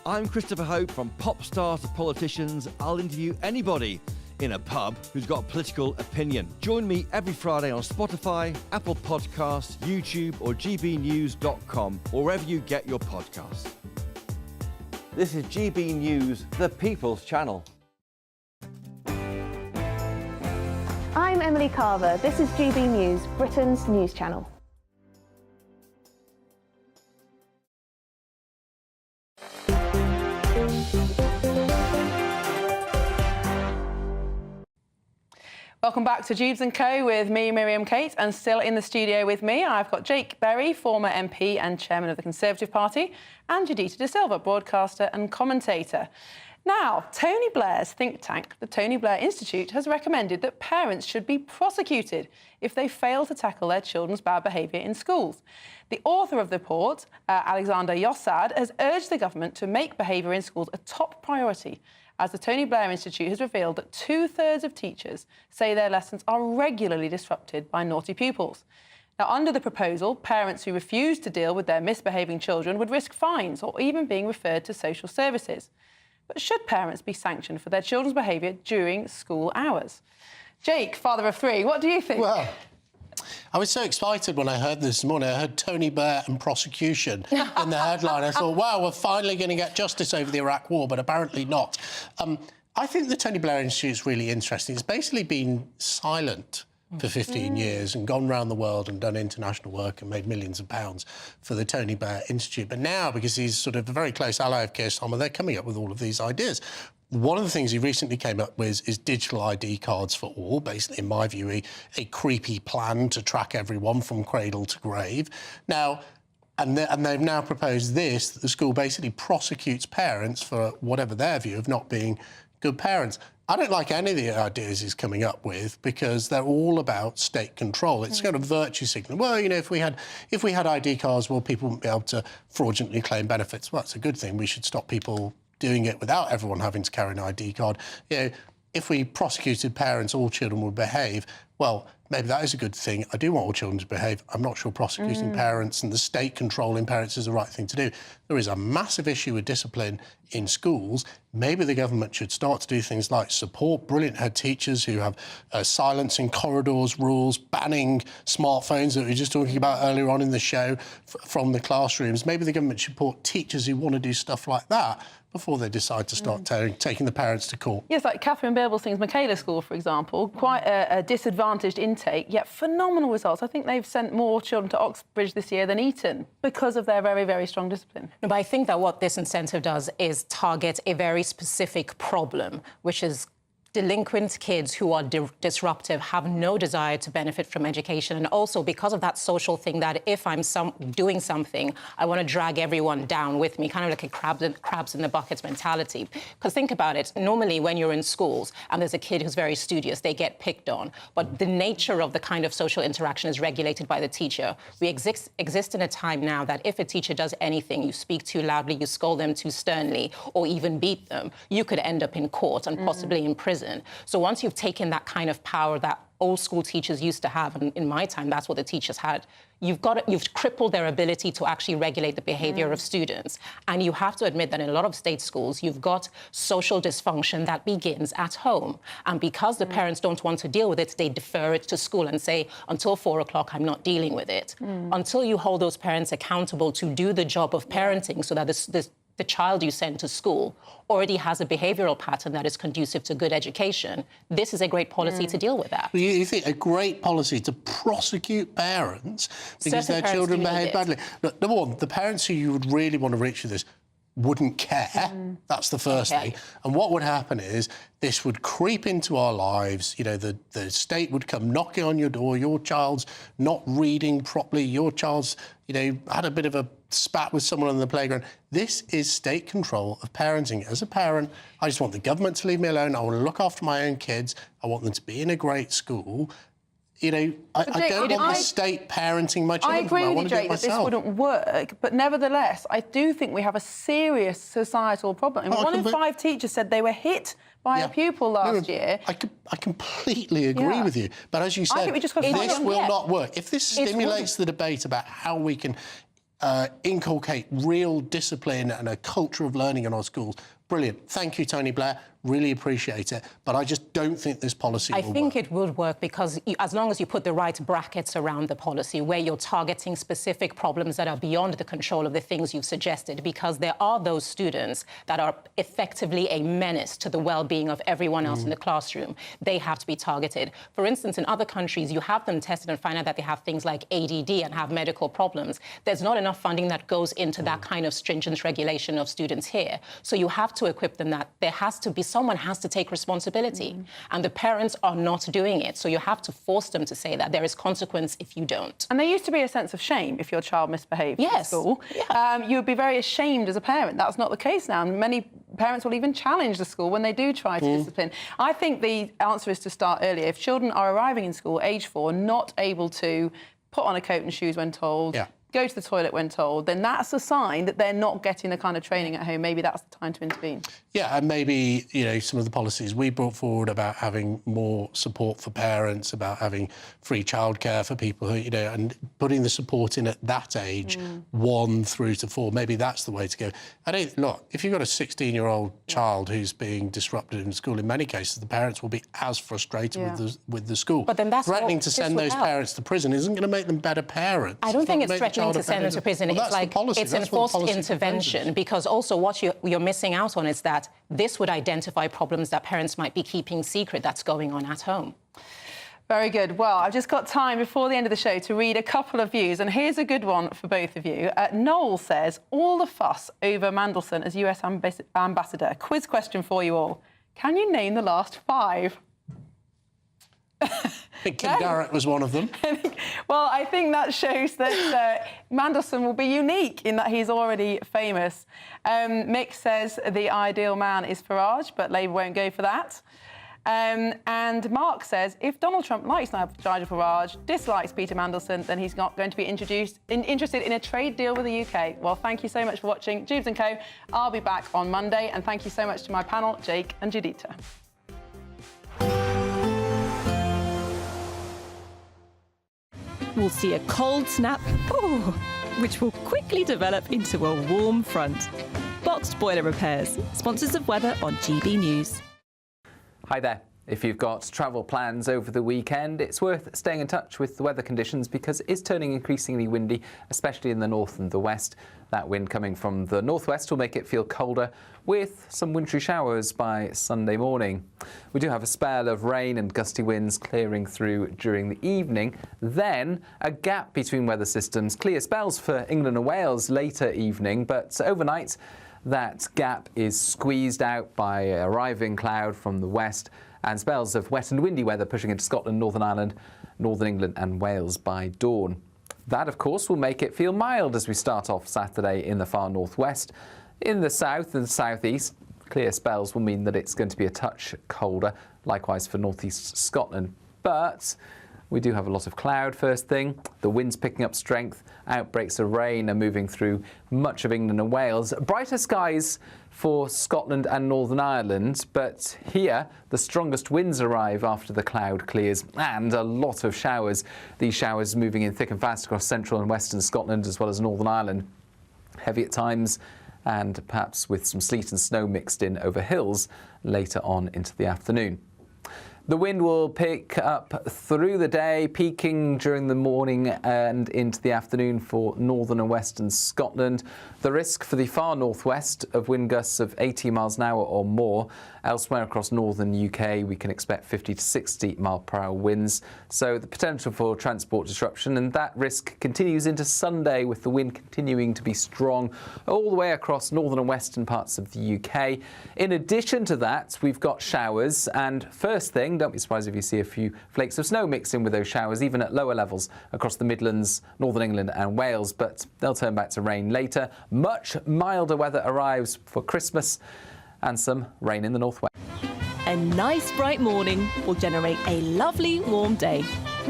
S6: I'm Christopher Hope. From pop stars to politicians, I'll interview anybody in a pub who's got a political opinion. Join me every Friday on Spotify, Apple Podcasts, YouTube or gbnews.com, or wherever you get your podcasts. This is GB News, the People's Channel.
S24: I'm Emily Carver. This is GB News, Britain's news channel.
S9: Welcome back to Dewbs & Co with me, Miriam Kate, and still in the studio with me, I've got Jake Berry, former MP and chairman of the Conservative Party, and Judita De Silva, broadcaster and commentator. Now, Tony Blair's think tank, the Tony Blair Institute, has recommended that parents should be prosecuted if they fail to tackle their children's bad behaviour in schools. The author of the report, Alexander Yossad, has urged the government to make behaviour in schools a top priority, as the Tony Blair Institute has revealed that 2/3 of teachers say their lessons are regularly disrupted by naughty pupils. Now, under the proposal, parents who refuse to deal with their misbehaving children would risk fines or even being referred to social services. But should parents be sanctioned for their children's behaviour during school hours? Jake, father of 3, what do you think?
S13: Well, I was so excited when I heard this morning. I heard Tony Blair and prosecution in the headline. I thought, wow, we're finally going to get justice over the Iraq War, but apparently not. I think the Tony Blair Institute is really interesting. It's basically been silent for 15 years and gone around the world and done international work and made millions of pounds for the Tony Blair Institute. But now, because he's sort of a very close ally of Keir Starmer, they're coming up with all of these ideas. One of the things he recently came up with is digital ID cards for all, basically, in my view, a creepy plan to track everyone from cradle to grave. Now, and they've now proposed this, that the school basically prosecutes parents for whatever their view of not being good parents. I don't like any of the ideas he's coming up with because they're all about state control. It's kind of virtue signaling. Well, you know, if we had ID cards, well, people wouldn't be able to fraudulently claim benefits. Well, that's a good thing. We should stop people doing it without everyone having to carry an ID card. You know, if we prosecuted parents, all children would behave. Well, maybe that is a good thing. I do want all children to behave. I'm not sure prosecuting parents and the state controlling parents is the right thing to do. There is a massive issue with discipline in schools. Maybe the government should start to do things like support brilliant head teachers who have silencing corridors rules, banning smartphones that we were just talking about earlier on in the show from the classrooms. Maybe the government should support teachers who want to do stuff like that before they decide to start taking the parents to court.
S9: Yes, like Catherine Birbalsing's Michaela School, for example, quite a disadvantaged intake, yet phenomenal results. I think they've sent more children to Oxbridge this year than Eton because of their very, very strong discipline.
S12: No, but I think that what this incentive does is target a very specific problem, which is delinquent kids who are disruptive have no desire to benefit from education. And also because of that social thing that if I'm doing something, I want to drag everyone down with me, kind of like a crabs in the buckets mentality. Because think about it, normally when you're in schools and there's a kid who's very studious, they get picked on. But the nature of the kind of social interaction is regulated by the teacher. We exist in a time now that if a teacher does anything, you speak too loudly, you scold them too sternly, or even beat them, you could end up in court and possibly in prison. So once you've taken that kind of power that old school teachers used to have, and in my time, that's what the teachers had, you've crippled their ability to actually regulate the behaviour of students. And you have to admit that in a lot of state schools, you've got social dysfunction that begins at home. And because the parents don't want to deal with it, they defer it to school and say, until 4 o'clock, I'm not dealing with it. Until you hold those parents accountable to do the job of parenting so that the child you send to school already has a behavioural pattern that is conducive to good education. This is a great policy to deal with that.
S13: You think a great policy to prosecute parents because their children behave badly? Look, number one, the parents who you would really want to reach with this, wouldn't care. That's the first thing. And what would happen is this would creep into our lives. You know, the state would come knocking on your door. Your child's not reading properly. Your child's, you know, had a bit of a spat with someone on the playground. This is state control of parenting. As a parent, I just want the government to leave me alone. I want to look after my own kids. I want them to be in a great school. You know, I don't want the state parenting my children.
S9: I agree with you, Jake, that this wouldn't work. But nevertheless, I do think we have a serious societal problem. One in 5 teachers said they were hit by a pupil last year.
S13: I completely agree with you. But as you said, this will not work. If this stimulates the debate about how we can inculcate real discipline and a culture of learning in our schools, brilliant. Thank you, Tony Blair. Really appreciate it. But I just don't think this policy will work.
S12: I think it would work because as long as you put the right brackets around the policy where you're targeting specific problems that are beyond the control of the things you've suggested, because there are those students that are effectively a menace to the well-being of everyone else in the classroom. They have to be targeted. For instance, in other countries, you have them tested and find out that they have things like ADD and have medical problems. There's not enough funding that goes into that kind of stringent regulation of students here. So you have to equip them that there has to be someone has to take responsibility, and the parents are not doing it. So you have to force them to say that there is consequence if you don't.
S9: And there used to be a sense of shame if your child misbehaved at school. You would be very ashamed as a parent. That's not the case now. And many parents will even challenge the school when they do try to discipline. I think the answer is to start earlier. If children are arriving in school, age 4, not able to put on a coat and shoes when told, go to the toilet when told, then that's a sign that they're not getting the kind of training at home. Maybe that's the time to intervene.
S13: Yeah, and maybe, you know, some of the policies we brought forward about having more support for parents, about having free childcare for people who, you know, and putting the support in at that age, 1 through to 4, maybe that's the way to go. Look, if you've got a 16-year-old child who's being disrupted in school, in many cases, the parents will be as frustrated with the school.
S12: But then that's
S13: threatening to send those parents to prison isn't going to make them better parents.
S12: I don't think it's threatening to send them to prison. It's like it's enforced intervention, because also what you're missing out on is that this would identify problems that parents might be keeping secret that's going on at home.
S9: Very good. Well, I've just got time before the end of the show to read a couple of views, and here's a good one for both of you. Noel says, all the fuss over Mandelson as US ambassador. Quiz question for you all. Can you name the last 5?
S13: I think Kim Darrett was one of them.
S9: Well, I think that shows that Mandelson will be unique in that he's already famous. Mick says the ideal man is Farage, but Labour won't go for that. And Mark says, if Donald Trump likes Nigel Farage, dislikes Peter Mandelson, then he's not going to be interested in a trade deal with the UK. Well, thank you so much for watching Dewbs & Co. I'll be back on Monday, and thank you so much to my panel, Jake and Judita.
S5: We'll see a cold snap, which will quickly develop into a warm front. Boxed Boiler Repairs, sponsors of weather on GB News.
S21: Hi there. If you've got travel plans over the weekend, it's worth staying in touch with the weather conditions because it is turning increasingly windy, especially in the north and the west. That wind coming from the northwest will make it feel colder, with some wintry showers by Sunday morning. We do have a spell of rain and gusty winds clearing through during the evening. Then a gap between weather systems. Clear spells for England and Wales later evening, but overnight that gap is squeezed out by arriving cloud from the west and spells of wet and windy weather pushing into Scotland, Northern Ireland, Northern England and Wales by dawn. That, of course, will make it feel mild as we start off Saturday in the far northwest. In the south and southeast, clear spells will mean that it's going to be a touch colder, likewise for northeast Scotland. But we do have a lot of cloud first thing. The wind's picking up strength. Outbreaks of rain are moving through much of England and Wales. Brighter skies for Scotland and Northern Ireland, but here the strongest winds arrive after the cloud clears and a lot of showers. These showers moving in thick and fast across central and western Scotland as well as Northern Ireland. Heavy at times and perhaps with some sleet and snow mixed in over hills later on into the afternoon. The wind will pick up through the day, peaking during the morning and into the afternoon for northern and western Scotland. The risk for the far northwest of wind gusts of 80 miles an hour or more. Elsewhere across northern UK, we can expect 50 to 60 mile/hour winds. So the potential for transport disruption, and that risk continues into Sunday with the wind continuing to be strong all the way across northern and western parts of the UK. In addition to that, we've got showers, and first thing, don't be surprised if you see a few flakes of snow mixed in with those showers, even at lower levels across the Midlands, Northern England and Wales, but they'll turn back to rain later. Much milder weather arrives for Christmas and some rain in the northwest.
S5: A nice bright morning will generate a lovely warm day,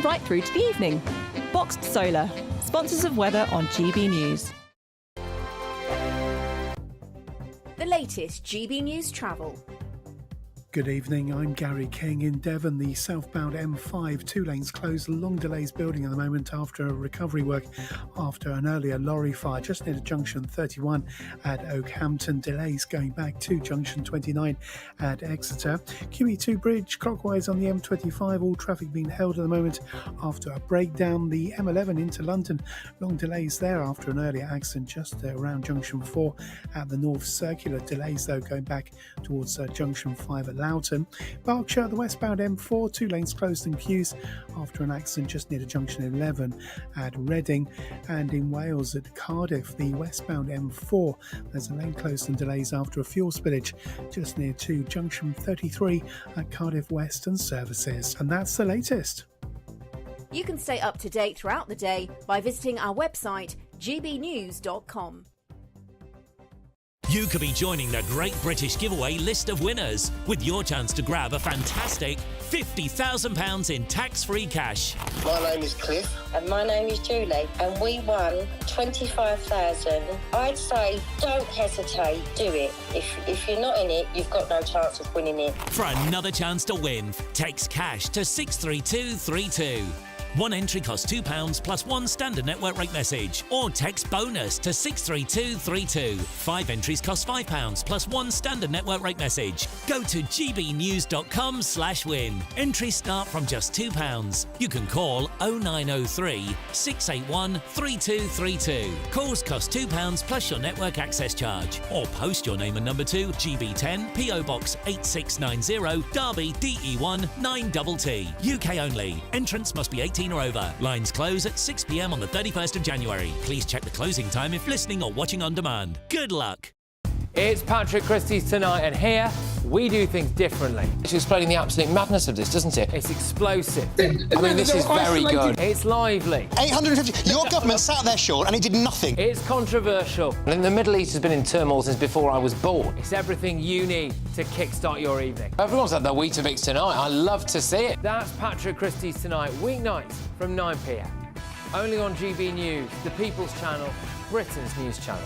S5: right through to the evening. Boxed Solar, sponsors of weather on GB News.
S3: The latest GB News travel.
S22: Good evening, I'm Gary King in Devon. The southbound M5, 2 lanes closed, long delays building at the moment after recovery work after an earlier lorry fire just near to junction 31 at Oakhampton. Delays going back to junction 29 at Exeter. QE2 bridge clockwise on the M25, all traffic being held at the moment after a breakdown. The M11 into London, long delays there after an earlier accident just around junction 4 at the North Circular. Delays though going back towards junction 5 at Loughton. Berkshire, the westbound M4, 2 lanes closed and queues after an accident just near to junction 11 at Reading. And in Wales at Cardiff, the westbound M4, there's a lane closed and delays after a fuel spillage just near to junction 33 at Cardiff Western Services. And that's the latest.
S3: You can stay up to date throughout the day by visiting our website gbnews.com.
S7: You could be joining the Great British Giveaway list of winners with your chance to grab a fantastic £50,000 in tax-free cash.
S8: My name is Cliff. And my name is Julie. And we won 25,000. I'd say don't hesitate, do it. If you're not in it, you've got no chance of winning it.
S7: For another chance to win, text cash to 63232. One entry costs £2 plus one standard network rate message, or text bonus to 63232. 5 entries cost £5 plus one standard network rate message. Go to gbnews.com/win. Entries start from just £2. You can call 0903 681 3232. Calls cost £2 plus your network access charge, or post your name and number to GB10 PO Box 8690 Derby DE1 9TT. UK only. Entrance must be 18 or over. Lines close at 6 p.m. on the 31st of January. Please check the closing time if listening or watching on demand. Good luck.
S2: It's Patrick Christie's Tonight, and here we do things differently.
S4: It's explaining the absolute madness of this, doesn't it?
S2: It's explosive.
S4: I mean, this is very good.
S2: It's lively.
S20: 850. Your government sat there, Sean, and it did nothing.
S2: It's controversial.
S4: And the Middle East has been in turmoil since before I was born.
S2: It's everything you need to kickstart your evening.
S4: Everyone's had their Weetabix tonight. I love to see it.
S2: That's Patrick Christie's Tonight, weeknights from 9 p.m. Only on GB News, the People's Channel, Britain's news channel.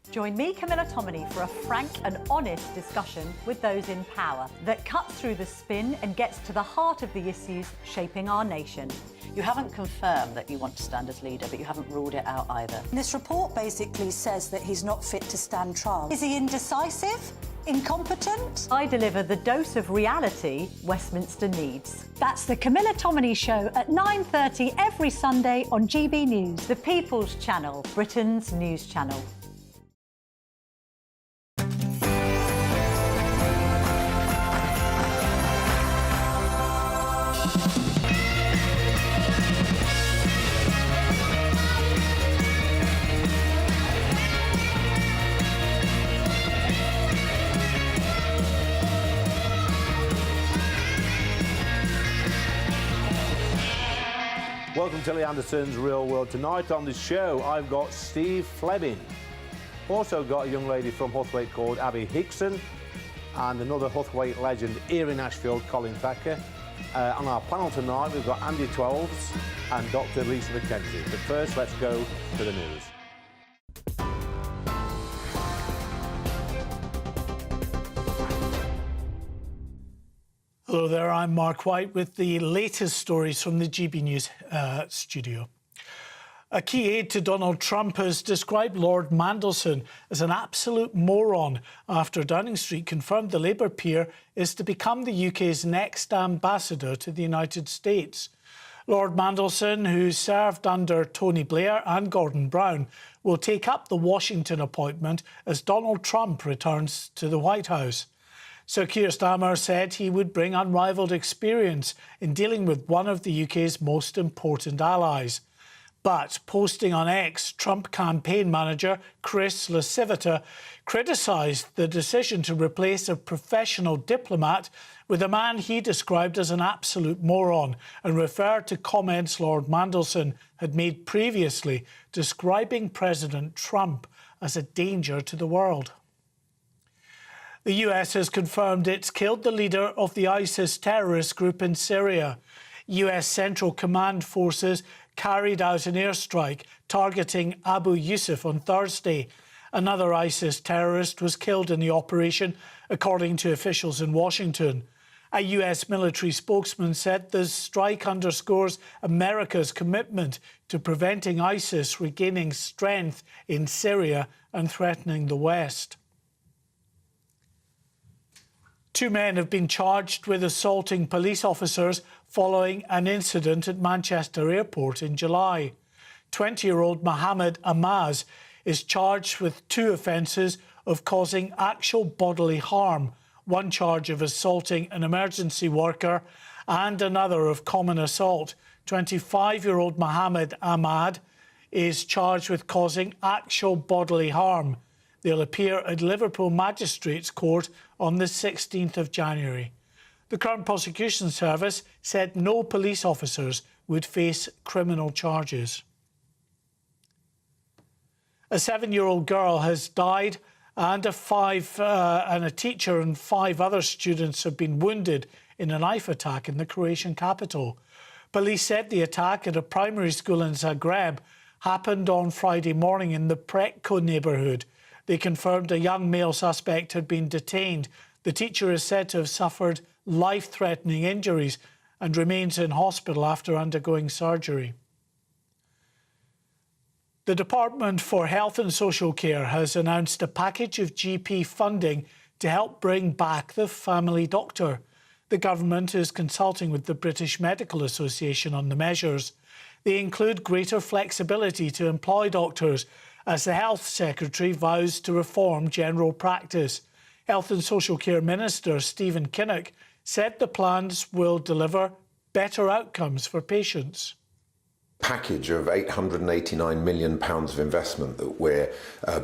S10: Join me, Camilla Tominey, for a frank and honest discussion with those in power that cuts through the spin and gets to the heart of the issues shaping our nation.
S11: You haven't confirmed that you want to stand as leader, but you haven't ruled it out either.
S10: This report basically says that he's not fit to stand trial. Is he indecisive? Incompetent? I deliver the dose of reality Westminster needs. That's the Camilla Tominey Show at 9:30 every Sunday on GB News, the People's Channel, Britain's news channel.
S15: Welcome to Lee Anderson's Real World. Tonight on this show, I've got Steve Fleming. Also got a young lady from Huthwaite called Abby Hickson, and another Huthwaite legend here in Ashfield, Colin Packer. On our panel tonight, we've got Andy Twelves and Dr. Lisa McKenzie. But first, let's go to the news.
S16: Hello there, I'm Mark White with the latest stories from the GB News studio. A key aide to Donald Trump has described Lord Mandelson as an absolute moron after Downing Street confirmed the Labour peer is to become the UK's next ambassador to the United States. Lord Mandelson, who served under Tony Blair and Gordon Brown, will take up the Washington appointment as Donald Trump returns to the White House. Sir Keir Starmer said he would bring unrivalled experience in dealing with one of the UK's most important allies. But posting on X, Trump campaign manager Chris LaCivita criticised the decision to replace a professional diplomat with a man he described as an absolute moron and referred to comments Lord Mandelson had made previously describing President Trump as a danger to the world. The US has confirmed it's killed the leader of the ISIS terrorist group in Syria. US Central Command forces carried out an airstrike targeting Abu Yusuf on Thursday. Another ISIS terrorist was killed in the operation, according to officials in Washington. A US military spokesman said the strike underscores America's commitment to preventing ISIS regaining strength in Syria and threatening the West. 2 men have been charged with assaulting police officers following an incident at Manchester Airport in July. 20-year-old Mohammed Amaz is charged with 2 offences of causing actual bodily harm, one charge of assaulting an emergency worker and another of common assault. 25-year-old Mohammed Ahmad is charged with causing actual bodily harm. They'll appear at Liverpool Magistrates Court on the 16th of January. The Crown Prosecution Service said no police officers would face criminal charges. A 7-year-old girl has died and a teacher and 5 other students have been wounded in a knife attack in the Croatian capital. Police said the attack at a primary school in Zagreb happened on Friday morning in the Pretko neighbourhood. They confirmed a young male suspect had been detained. The teacher is said to have suffered life-threatening injuries and remains in hospital after undergoing surgery. The Department for Health and Social Care has announced a package of GP funding to help bring back the family doctor. The government is consulting with the British Medical Association on the measures. They include greater flexibility to employ doctors as the Health Secretary vows to reform general practice. Health and Social Care Minister Stephen Kinnock said the plans will deliver better outcomes for patients.
S1: Package of £889 million of investment that we're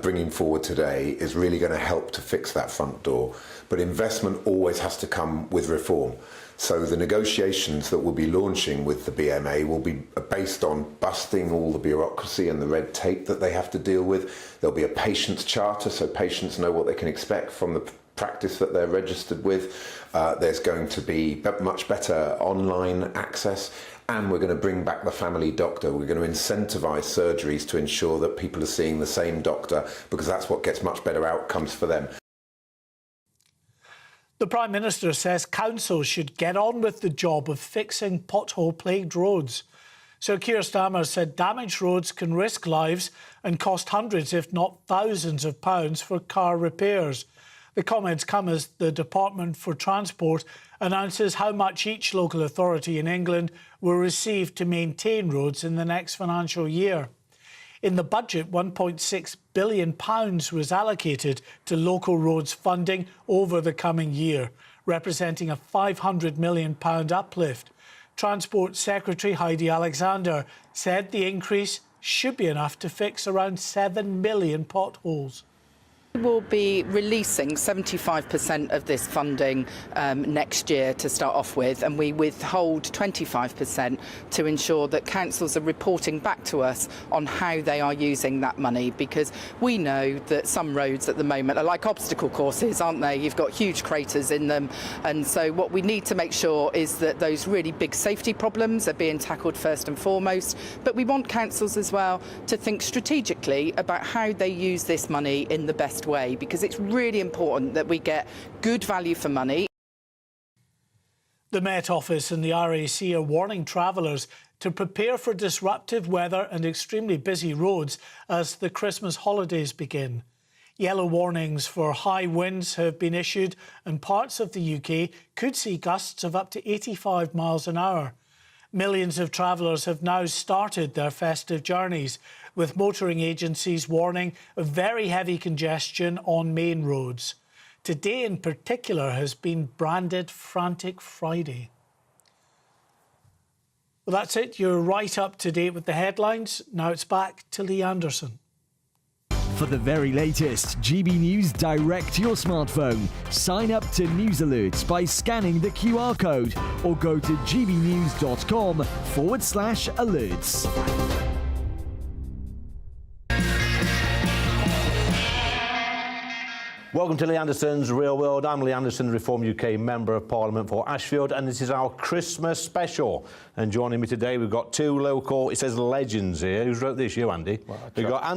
S1: bringing forward today is really going to help to fix that front door. But investment always has to come with reform. So the negotiations that we'll be launching with the BMA will be based on busting all the bureaucracy and the red tape that they have to deal with. There'll be a patients' charter so patients know what they can expect from the practice that they're registered with. There's going to be much better online access. And we're going to bring back the family doctor. We're going to incentivise surgeries to ensure that people are seeing the same doctor because that's what gets much better outcomes for them.
S16: The Prime Minister says councils should get on with the job of fixing pothole-plagued roads. Sir Keir Starmer said damaged roads can risk lives and cost hundreds, if not thousands of pounds for car repairs. The comments come as the Department for Transport announces how much each local authority in England will receive to maintain roads in the next financial year. In the budget, £1.6 billion was allocated to local roads funding over the coming year, representing a £500 million uplift. Transport Secretary Heidi Alexander said the increase should be enough to fix around 7 million potholes.
S17: We will be releasing 75% of this funding next year to start off with, and we withhold 25% to ensure that councils are reporting back to us on how they are using that money, because we know that some roads at the moment are like obstacle courses, aren't they? You've got huge craters in them, and so what we need to make sure is that those really big safety problems are being tackled first and foremost, but we want councils as well to think strategically about how they use this money in the best way, because it's really important that we get good value for money.
S16: The Met Office and the RAC are warning travellers to prepare for disruptive weather and extremely busy roads as the Christmas holidays begin. Yellow warnings for high winds have been issued, and parts of the UK could see gusts of up to 85 miles an hour. Millions of travellers have now started their festive journeys, with motoring agencies warning of very heavy congestion on main roads. Today in particular has been branded Frantic Friday. Well, that's it. You're right up to date with the headlines. Now it's back to Lee Anderson.
S14: For the very latest GB News direct to your smartphone, sign up to News Alerts by scanning the QR code or go to gbnews.com/alerts.
S15: Welcome to Lee Anderson's Real World. I'm Lee Anderson, Reform UK Member of Parliament for Ashfield, and this is our Christmas special. And joining me today, we've got two local, it says legends here. Who's wrote this? You, Andy? We've got Andy